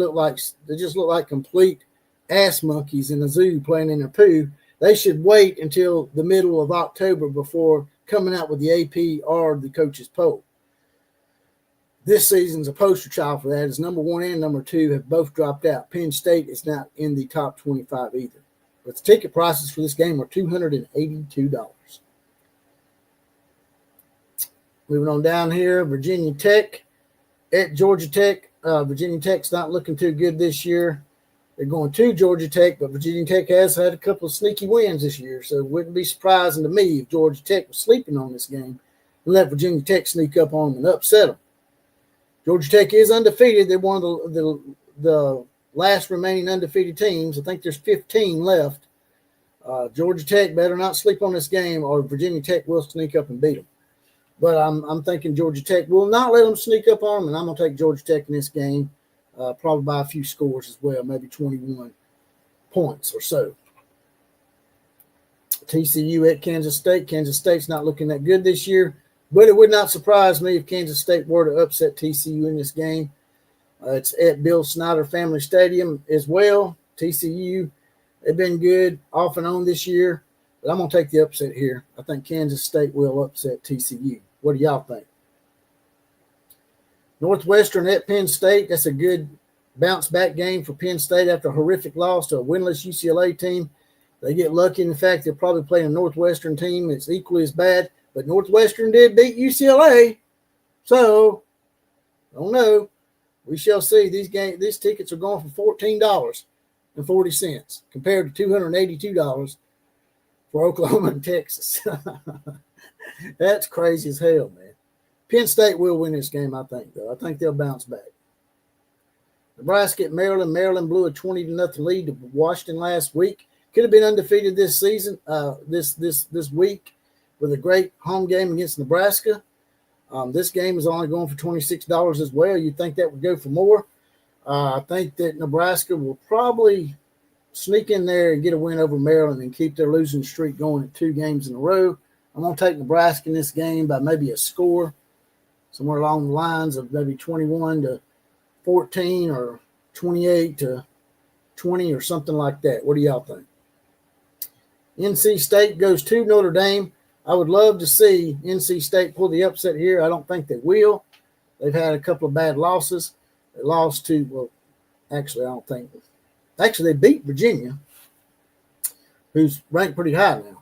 just look like complete ass monkeys in a zoo playing in their poo. They should wait until the middle of October before coming out with the AP or the coaches poll. This season's a poster child for that, as number 1 and number 2 have both dropped out. Penn State is not in the top 25 either. But the ticket prices for this game are $282. Moving on down here, Virginia Tech at Georgia Tech. Virginia Tech's not looking too good this year. They're going to Georgia Tech, but Virginia Tech has had a couple of sneaky wins this year, so it wouldn't be surprising to me if Georgia Tech was sleeping on this game and let Virginia Tech sneak up on them and upset them. Georgia Tech is undefeated. They're one of the last remaining undefeated teams. I think there's 15 left. Georgia Tech better not sleep on this game, or Virginia Tech will sneak up and beat them. But I'm thinking Georgia Tech will not let them sneak up on them, and I'm going to take Georgia Tech in this game, probably by a few scores as well, maybe 21 points or so. TCU at Kansas State. Kansas State's not looking that good this year, but it would not surprise me if Kansas State were to upset TCU in this game. It's at Bill Snyder Family Stadium as well. TCU, they've been good off and on this year, but I'm going to take the upset here. I think Kansas State will upset TCU. What do y'all think? Northwestern at Penn State. That's a good bounce-back game for Penn State after a horrific loss to a winless UCLA team. They get lucky in the fact they're probably playing a Northwestern team that's equally as bad, but Northwestern did beat UCLA. So, I don't know. We shall see. These tickets are going for $14. compared to $282 for Oklahoma and Texas. That's crazy as hell, man. Penn State will win this game, I think, though. I think they'll bounce back. Nebraska at Maryland. Maryland blew a 20-0 lead to Washington last week. Could have been undefeated this season, this week, with a great home game against Nebraska. This game is only going for $26 as well. You'd think that would go for more. I think that Nebraska will probably sneak in there and get a win over Maryland and keep their losing streak going at 2 games in a row. I'm going to take Nebraska in this game by maybe a score, somewhere along the lines of maybe 21-14 or 28-20 or something like that. What do y'all think? NC State goes to Notre Dame. I would love to see NC State pull the upset here. I don't think they will. They've had a couple of bad losses. They lost to, well, actually, I don't think. Actually, they beat Virginia, who's ranked pretty high now.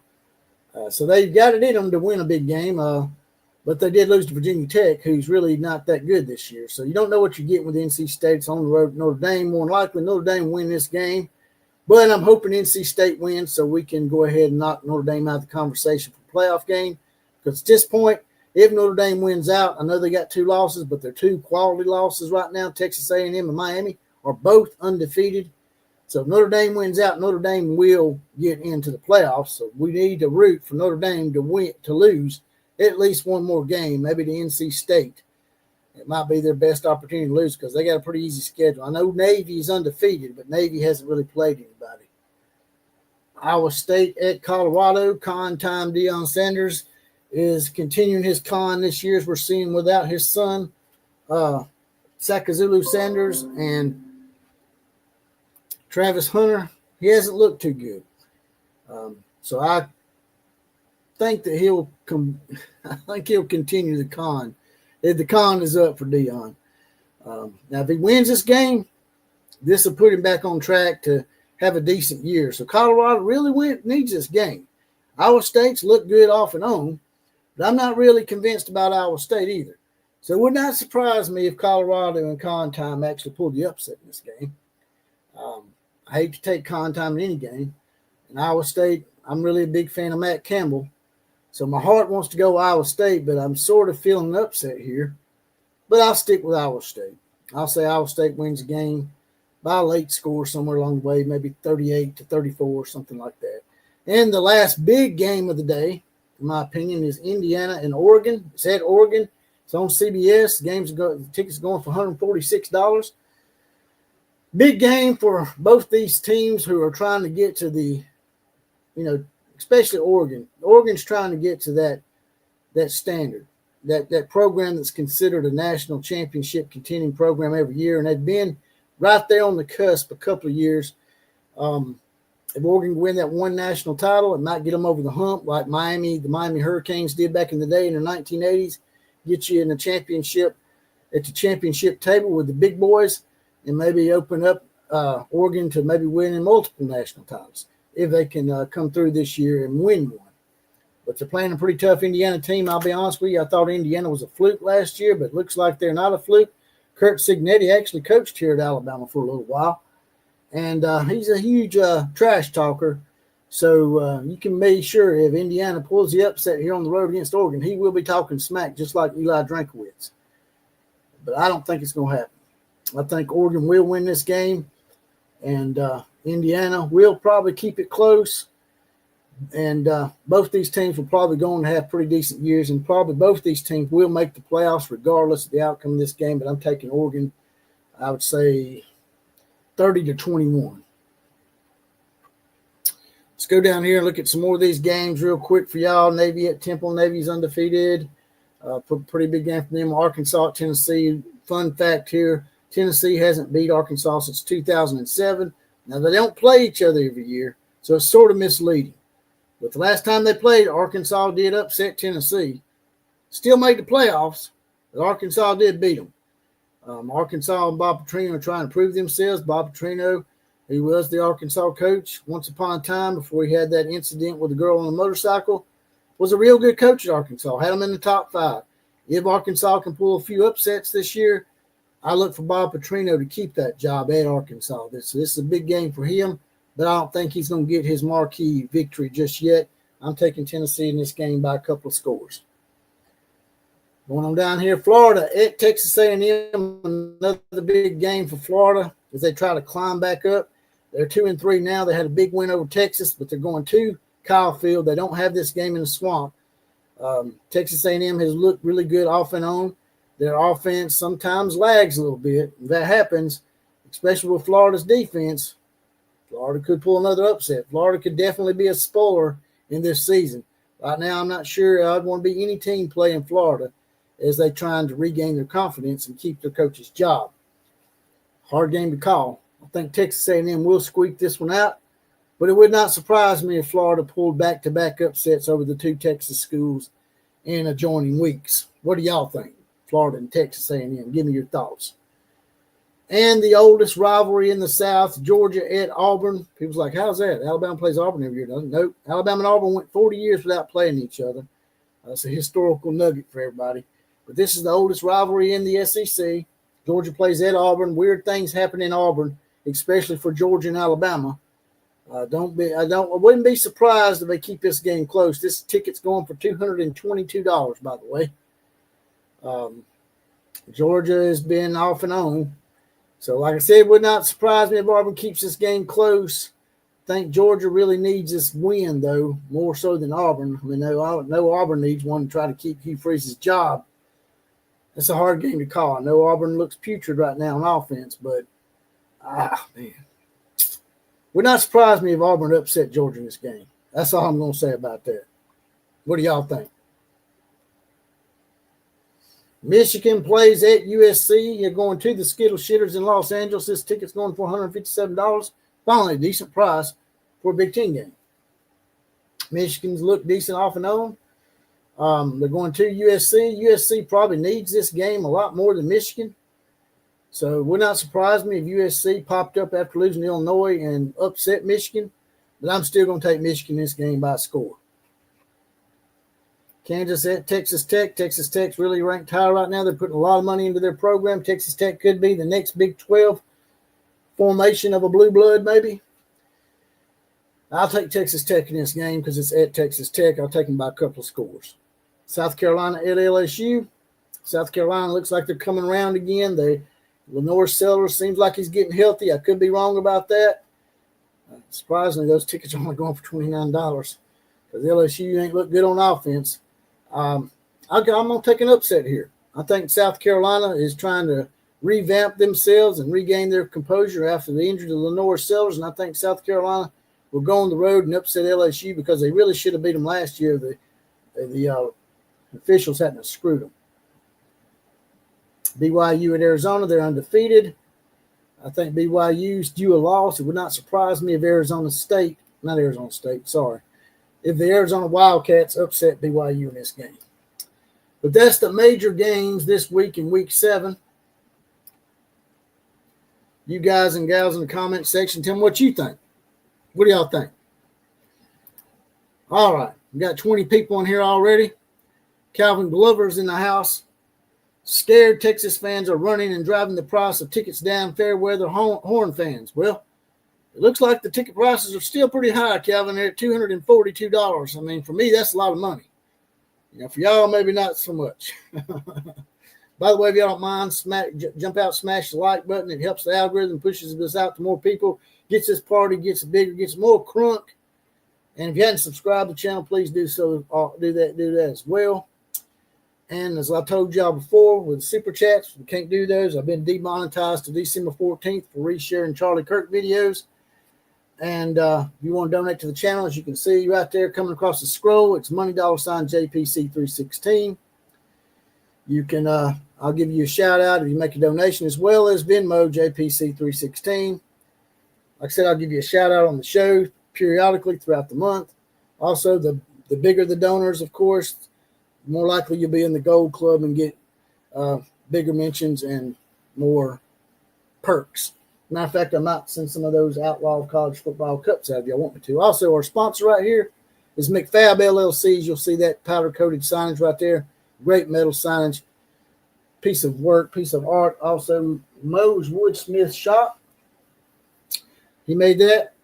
So they've got it in them to win a big game. But they did lose to Virginia Tech, who's really not that good this year. So you don't know what you're getting with NC State. It's on the road to Notre Dame. More than likely, Notre Dame will win this game. But I'm hoping NC State wins so we can go ahead and knock Notre Dame out of the conversation for playoff game. Because at this point, if Notre Dame wins out, I know they got 2 losses, but they're 2 quality losses right now. Texas A&M and Miami are both undefeated. So if Notre Dame wins out, Notre Dame will get into the playoffs. So we need to root for Notre Dame to lose at least one more game, maybe to NC State. It might be their best opportunity to lose because they got a pretty easy schedule. I know Navy is undefeated, but Navy hasn't really played anybody. Iowa State at Colorado. Con time Deion Sanders is continuing his con this year, as we're seeing without his son, Sakazulu Sanders, and Travis Hunter. He hasn't looked too good. So I think that he'll continue the con. The con is up for Deion. Now, if he wins this game, this will put him back on track to have a decent year. So Colorado really needs this game. Iowa State's looked good off and on, but I'm not really convinced about Iowa State either. So it would not surprise me if Colorado and con time actually pulled the upset in this game. I hate to take con time in any game. And Iowa State, I'm really a big fan of Matt Campbell. So my heart wants to go Iowa State, but I'm sort of feeling an upset here. But I'll stick with Iowa State. I'll say Iowa State wins the game by a late score somewhere along the way, maybe 38-34 or something like that. And the last big game of the day, in my opinion, is Indiana and Oregon. It's at Oregon. It's on CBS. The tickets are going for $146. Big game for both these teams who are trying to get to the, especially Oregon. Oregon's trying to get to that standard, that program that's considered a national championship contending program every year, and they've been right there on the cusp a couple of years. If Oregon can win that one national title, it might get them over the hump like the Miami Hurricanes did back in the day in the 1980s, get you in the championship at the championship table with the big boys, and maybe open up Oregon to maybe winning multiple national titles if they can come through this year and win one. But they're playing a pretty tough Indiana team. I'll be honest with you. I thought Indiana was a fluke last year, but it looks like they're not a fluke. Kurt Cignetti actually coached here at Alabama for a little while, and he's a huge trash talker. So you can be sure if Indiana pulls the upset here on the road against Oregon, he will be talking smack just like Eli Drinkwitz. But I don't think it's going to happen. I think Oregon will win this game, and Indiana will probably keep it close. And both these teams will probably go on to have pretty decent years, and probably both these teams will make the playoffs regardless of the outcome of this game. But I'm taking Oregon, I would say 30-21. Let's go down here and look at some more of these games real quick for y'all. Navy at Temple. Navy's undefeated. Pretty big game for them. Arkansas at Tennessee. Fun fact here, Tennessee hasn't beat Arkansas since 2007. Now, they don't play each other every year, so it's sort of misleading. But the last time they played, Arkansas did upset Tennessee. Still made the playoffs, but Arkansas did beat them. Arkansas and Bob Petrino are trying to prove themselves. Bob Petrino, who was the Arkansas coach once upon a time before he had that incident with a girl on a motorcycle, was a real good coach at Arkansas, had them in the top 5. If Arkansas can pull a few upsets this year, I look for Bob Petrino to keep that job at Arkansas. This is a big game for him, but I don't think he's going to get his marquee victory just yet. I'm taking Tennessee in this game by a couple of scores. Going on down here, Florida at Texas A&M, another big game for Florida as they try to climb back up. They're 2-3 now. They had a big win over Texas, but they're going to Kyle Field. They don't have this game in the swamp. Texas A&M has looked really good off and on. Their offense sometimes lags a little bit. If that happens, especially with Florida's defense, Florida could pull another upset. Florida could definitely be a spoiler in this season. Right now, I'm not sure I'd want to be any team playing Florida as they're trying to regain their confidence and keep their coach's job. Hard game to call. I think Texas A&M will squeak this one out, but it would not surprise me if Florida pulled back-to-back upsets over the two Texas schools in adjoining weeks. What do y'all think? Florida and Texas A&M. Give me your thoughts. And the oldest rivalry in the South, Georgia at Auburn. People's like, how's that? Alabama plays Auburn every year, doesn't it? Nope. Alabama and Auburn went 40 years without playing each other. That's a historical nugget for everybody. But this is the oldest rivalry in the SEC. Georgia plays at Auburn. Weird things happen in Auburn, especially for Georgia and Alabama. I wouldn't be surprised if they keep this game close. This ticket's going for $222, by the way. Georgia has been off and on. So, like I said, it would not surprise me if Auburn keeps this game close. I think Georgia really needs this win, though, more so than Auburn. I mean, no Auburn needs one to try to keep Hugh Freeze's job. It's a hard game to call. I know Auburn looks putrid right now on offense, but, man. Would not surprise me if Auburn upset Georgia in this game. That's all I'm going to say about that. What do y'all think? Michigan plays at USC. You're going to the Skittle Shitters in Los Angeles. This ticket's going for $157. Finally, a decent price for a Big Ten game. Michigan's look decent off and on. They're going to USC. USC probably needs this game a lot more than Michigan. So it would not surprise me if USC popped up after losing to Illinois and upset Michigan. But I'm still going to take Michigan in this game by a score. Kansas at Texas Tech. Texas Tech's really ranked high right now. They're putting a lot of money into their program. Texas Tech could be the next Big 12 formation of a blue blood, maybe. I'll take Texas Tech in this game because it's at Texas Tech. I'll take them by a couple of scores. South Carolina at LSU. South Carolina looks like they're coming around again. Lenore Sellers seems like he's getting healthy. I could be wrong about that. Surprisingly, those tickets are only going for $29 because LSU ain't look good on offense. I'm going to take an upset here. I think South Carolina is trying to revamp themselves and regain their composure after the injury to Lenore Sellers, and I think South Carolina will go on the road and upset LSU because they really should have beat them last year. The officials hadn't screwed them. BYU at Arizona, they're undefeated. I think BYU's due a loss. It would not surprise me if if the Arizona Wildcats upset BYU in this game. But that's the major games this week in Week 7. You guys and gals in the comment section, tell me what you think. What do y'all think? All right. We got 20 people in here already. Calvin Glover's in the house. Scared Texas fans are running and driving the price of tickets down. Fair weather Horn fans. Well, it looks like the ticket prices are still pretty high, Calvin. They're at $242. I mean, for me, that's a lot of money. For y'all, maybe not so much. By the way, if y'all don't mind, jump out, smash the like button. It helps the algorithm, pushes this out to more people, gets this party, gets bigger, gets more crunk. And if you hadn't subscribed to the channel, please do so. Do that as well. And as I told y'all before, with super chats, we can't do those. I've been demonetized to December 14th for resharing Charlie Kirk videos. And if you want to donate to the channel, as you can see right there coming across the scroll, it's money $JPC316. You can, I'll give you a shout out if you make a donation, as well as Venmo JPC316. Like I said, I'll give you a shout out on the show periodically throughout the month. Also, the bigger the donors, of course, the more likely you'll be in the Gold Club and get bigger mentions and more perks. Matter of fact, I might send some of those Outlaw College Football Cups out if y'all want me to. Also, our sponsor right here is McFab LLCs. You'll see that powder-coated signage right there. Great metal signage. piece of work, piece of art. Also, Moe's Woodsmith Shop. He made that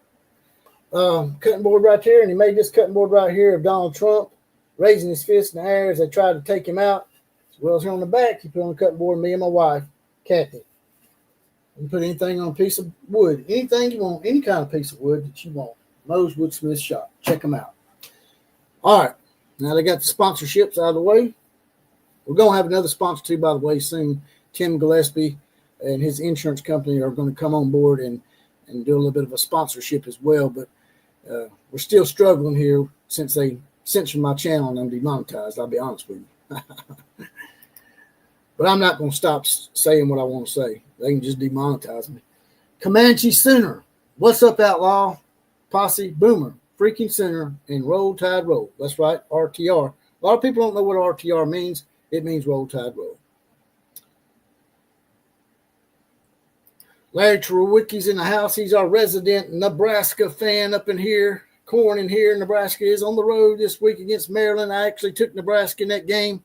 cutting board right here, and he made this cutting board right here of Donald Trump raising his fist in the air as they tried to take him out. As well as here on the back, he put on the cutting board, me and my wife, Kathy. You can put anything on a piece of wood, anything you want, any kind of piece of wood that you want. Moe's Woodsmith Shop. Check them out. All right. Now they got the sponsorships out of the way. We're going to have another sponsor too, by the way, soon. Tim Gillespie and his insurance company are going to come on board and do a little bit of a sponsorship as well. But we're still struggling here since they censored my channel and I'm demonetized. I'll be honest with you. But I'm not going to stop saying what I want to say. They can just demonetize me. Comanche Center. What's up, Outlaw? Posse, Boomer, Freaking Center, and Roll Tide Roll. That's right, RTR. A lot of people don't know what RTR means. It means Roll Tide Roll. Larry Terwicky's in the house. He's our resident Nebraska fan up in here. Corn in here. Nebraska is on the road this week against Maryland. I actually took Nebraska in that game.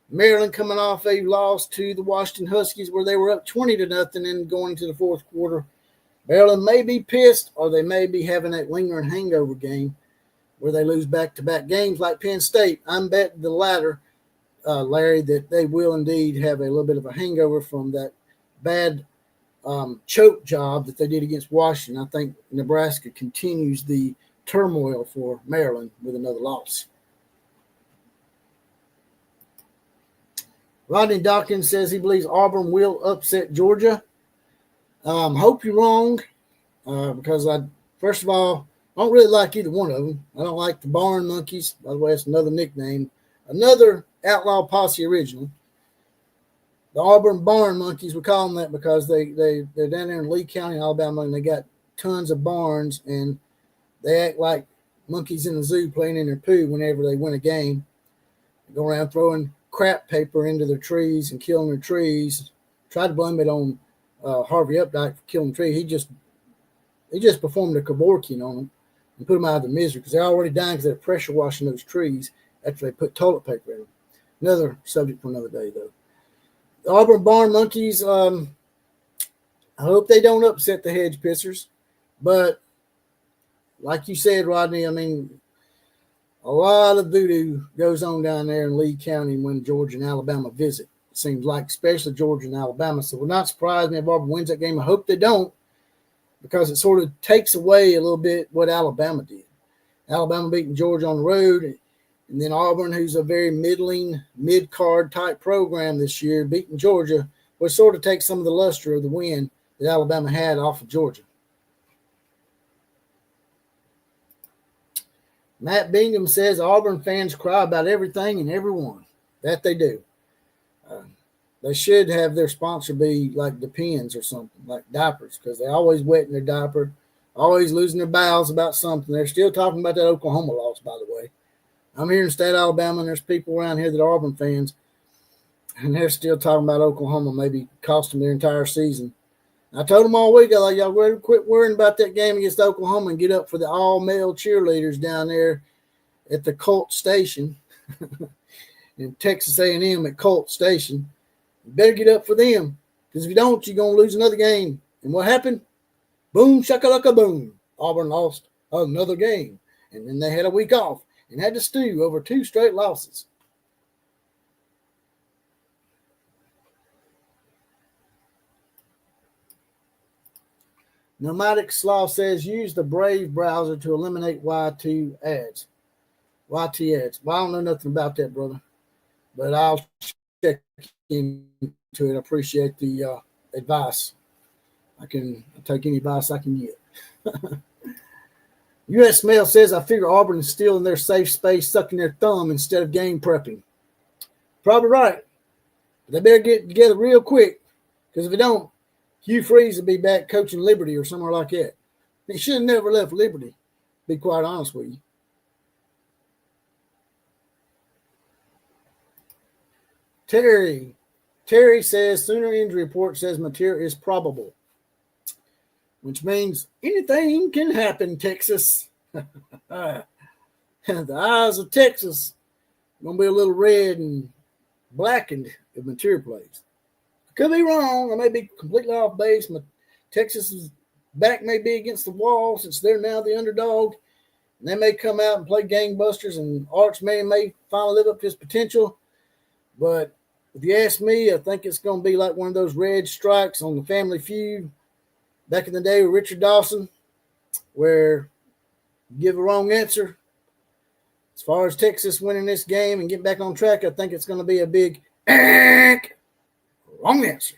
Maryland coming off a loss to the Washington Huskies where they were up 20-0 and going into the fourth quarter. Maryland may be pissed or they may be having that lingering hangover game where they lose back-to-back games like Penn State. I'm betting the latter, Larry, that they will indeed have a little bit of a hangover from that bad choke job that they did against Washington. I think Nebraska continues the turmoil for Maryland with another loss. Rodney Dawkins says he believes Auburn will upset Georgia. Hope you're wrong because first of all, I don't really like either one of them. I don't like the Barn Monkeys. By the way, it's another nickname. Another Outlaw Posse original. The Auburn Barn Monkeys, we call them that because they're down there in Lee County, Alabama, and they got tons of barns, and they act like monkeys in the zoo playing in their poo whenever they win a game. They go around throwing crap paper into their trees and killing their trees. Tried to blame it on Harvey Updike for killing the tree. He just performed a Kevorkian on them and put them out of their misery because they're already dying because they're pressure washing those trees after they put toilet paper in them. Another subject for another day, though. The Auburn Barn Monkeys, I hope they don't upset the Hedge Pissers. But like you said, Rodney, I mean, a lot of voodoo goes on down there in Lee County when Georgia and Alabama visit. It seems like, especially Georgia and Alabama. So it will not surprise me if Auburn wins that game. I hope they don't because it sort of takes away a little bit what Alabama did. Alabama beating Georgia on the road, and then Auburn, who's a very middling, mid-card type program this year, beating Georgia, which sort of takes some of the luster of the win that Alabama had off of Georgia. Matt Bingham says Auburn fans cry about everything and everyone. That they do. They should have their sponsor be like Depends or something, like diapers, because they're always wetting their diaper, always losing their bowels about something. They're still talking about that Oklahoma loss, by the way. I'm here in state Alabama, and there's people around here that are Auburn fans, and they're still talking about Oklahoma maybe cost them their entire season. I told them all week, like, y'all quit worrying about that game against Oklahoma and get up for the all-male cheerleaders down there at the Colt Station in Texas A&M at Colt Station. You better get up for them because if you don't, you're going to lose another game. And what happened? Boom, shakalaka, boom. Auburn lost another game. And then they had a week off and had to stew over 2 straight losses. Nomadic Slaw says, use the Brave browser to eliminate YT ads. YT ads. Well, I don't know nothing about that, brother. But I'll check into it. I appreciate the advice. I'll take any advice I can get. U.S. Mail says, I figure Auburn is still in their safe space, sucking their thumb instead of game prepping. Probably right. But they better get together real quick, because if they don't, Hugh Freeze will be back coaching Liberty or somewhere like that. He should have never left Liberty, to be quite honest with you. Terry says, Sooner injury report says Mateer is probable, which means anything can happen, Texas. The eyes of Texas are going to be a little red and blackened if material plays. Could be wrong. I may be completely off base. Texas's back may be against the wall since they're now the underdog. And they may come out and play gangbusters, and Archman may finally live up to his potential. But if you ask me, I think it's going to be like one of those red strikes on the Family Feud back in the day with Richard Dawson, where you give a wrong answer. As far as Texas winning this game and getting back on track, I think it's going to be a big wrong answer.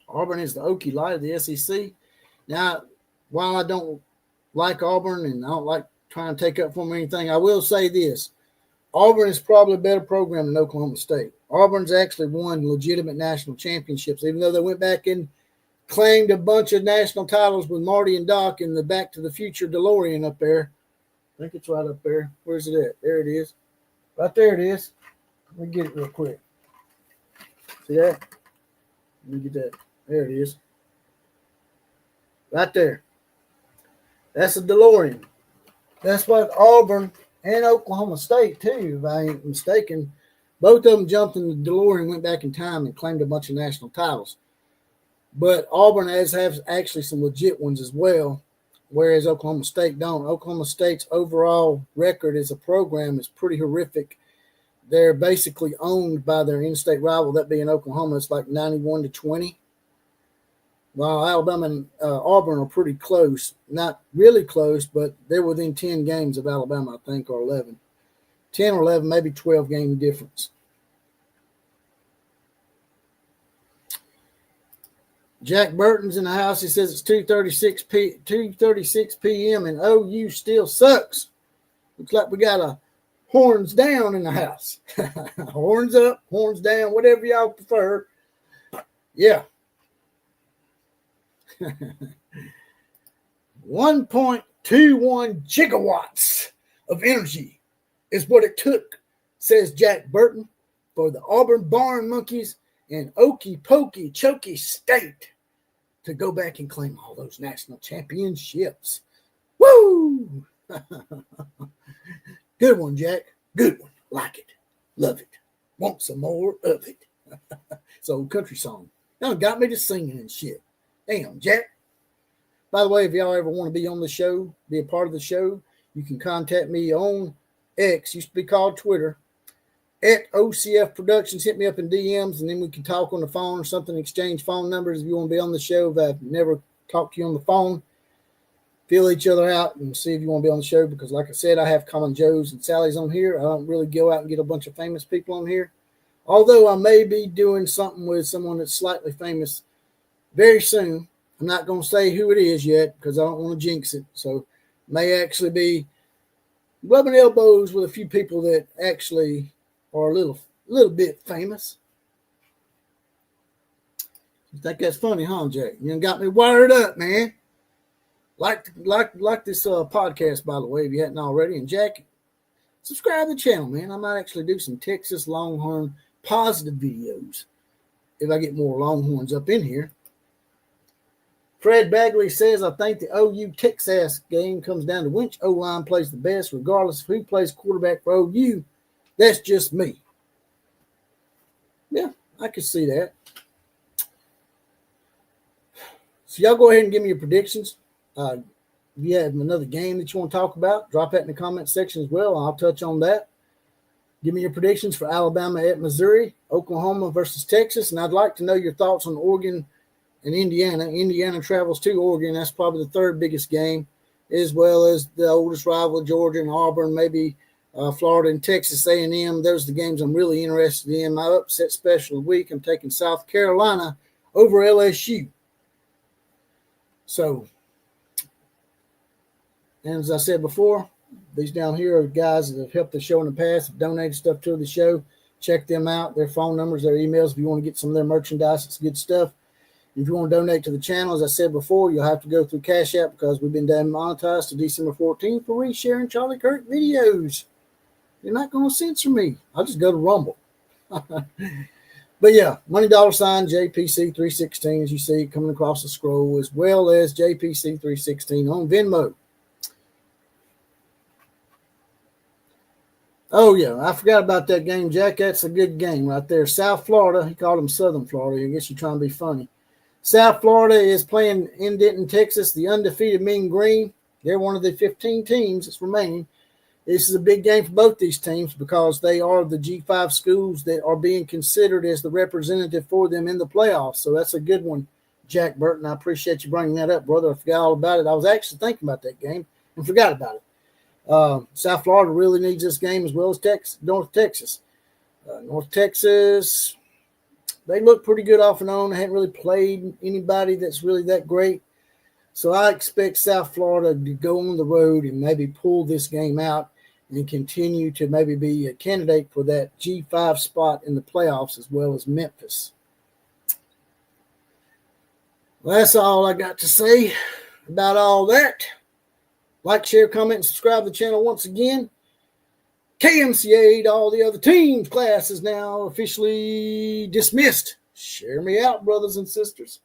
Auburn is the Okie light of the SEC. Now, while I don't like Auburn and I don't like trying to take up for them or anything, I will say this. Auburn is probably a better program than Oklahoma State. Auburn's actually won legitimate national championships, even though they went back and claimed a bunch of national titles with Marty and Doc in the Back to the Future DeLorean up there. I think it's right up there. Where's it at? There it is. Right there it is. Let me get it real quick. See that? Let me get that. There it is. Right there. That's a DeLorean. That's what Auburn and Oklahoma State, too, if I ain't mistaken. Both of them jumped in the DeLorean, went back in time, and claimed a bunch of national titles. But Auburn has actually some legit ones as well, whereas Oklahoma State don't. Oklahoma State's overall record as a program is pretty horrific. They're basically owned by their in-state rival, that being Oklahoma. It's like 91-20. While Alabama and Auburn are pretty close. Not really close, but they're within 10 games of Alabama, I think, or 11. 10 or 11, maybe 12 game difference. Jack Burton's in the house. He says it's 2:36 p.m. and OU still sucks. Looks like we got a horns down in the house. Horns up, horns down, whatever y'all prefer. Yeah. 1.21 gigawatts of energy is what it took, says Jack Burton, for the Auburn Barn Monkeys and Okie Pokey Chokey State to go back and claim all those national championships. Woo! Good one, Jack. Good one. Like it. Love it. Want some more of it. It's an old country song. Now got me to singing and shit. Damn, Jack. By the way, if y'all ever want to be on the show, be a part of the show, you can contact me on X, used to be called Twitter, at OCF Productions. Hit me up in DMs, and then we can talk on the phone or something, exchange phone numbers if you want to be on the show. If I've never talked to you on the phone, feel each other out and see if you want to be on the show, because like I said, I have Common Joes and Sally's on here. I don't really go out and get a bunch of famous people on here, although I may be doing something with someone that's slightly famous very soon. I'm not going to say who it is yet because I don't want to jinx it. So may actually be rubbing elbows with a few people that actually are a little bit famous. You think that's funny, huh, Jack? You done got me wired up, man. Like this podcast, by the way, if you hadn't already. And Jack, subscribe to the channel, man. I might actually do some Texas Longhorn positive videos if I get more Longhorns up in here. Fred Bagley says, I think the OU Texas game comes down to which O-line plays the best, regardless of who plays quarterback for OU. That's just me. Yeah, I can see that. So y'all go ahead and give me your predictions. If you have another game that you want to talk about, drop that in the comment section as well. I'll touch on that. Give me your predictions for Alabama at Missouri, Oklahoma versus Texas, and I'd like to know your thoughts on Oregon and Indiana. Indiana travels to Oregon. That's probably the third biggest game, as well as the oldest rival, Georgia and Auburn, maybe Florida and Texas A&M. Those are the games I'm really interested in. My upset special of the week, I'm taking South Carolina over LSU. So, and as I said before, these down here are guys that have helped the show in the past, have donated stuff to the show. Check them out, their phone numbers, their emails. If you want to get some of their merchandise, it's good stuff. If you want to donate to the channel, as I said before, you'll have to go through Cash App because we've been demonetized to December 14th for resharing Charlie Kirk videos. You're not going to censor me. I'll just go to Rumble. But yeah, money $ JPC316, as you see coming across the scroll, as well as JPC316 on Venmo. Oh, yeah. I forgot about that game, Jack. That's a good game right there. South Florida. He called them Southern Florida. I guess you're trying to be funny. South Florida is playing in Denton, Texas, the undefeated Mean Green. They're one of the 15 teams that's remaining. This is a big game for both these teams because they are the G5 schools that are being considered as the representative for them in the playoffs. So that's a good one, Jack Burton. I appreciate you bringing that up, brother. I forgot all about it. I was actually thinking about that game and forgot about it. South Florida really needs this game as well as North Texas. North Texas, they look pretty good off and on. They haven't really played anybody that's really that great. So I expect South Florida to go on the road and maybe pull this game out and continue to maybe be a candidate for that G5 spot in the playoffs as well as Memphis. Well, that's all I got to say about all that. Like, share, comment, and subscribe to the channel once again. KMCA to all the other teams. Class is now officially dismissed. Share me out, brothers and sisters.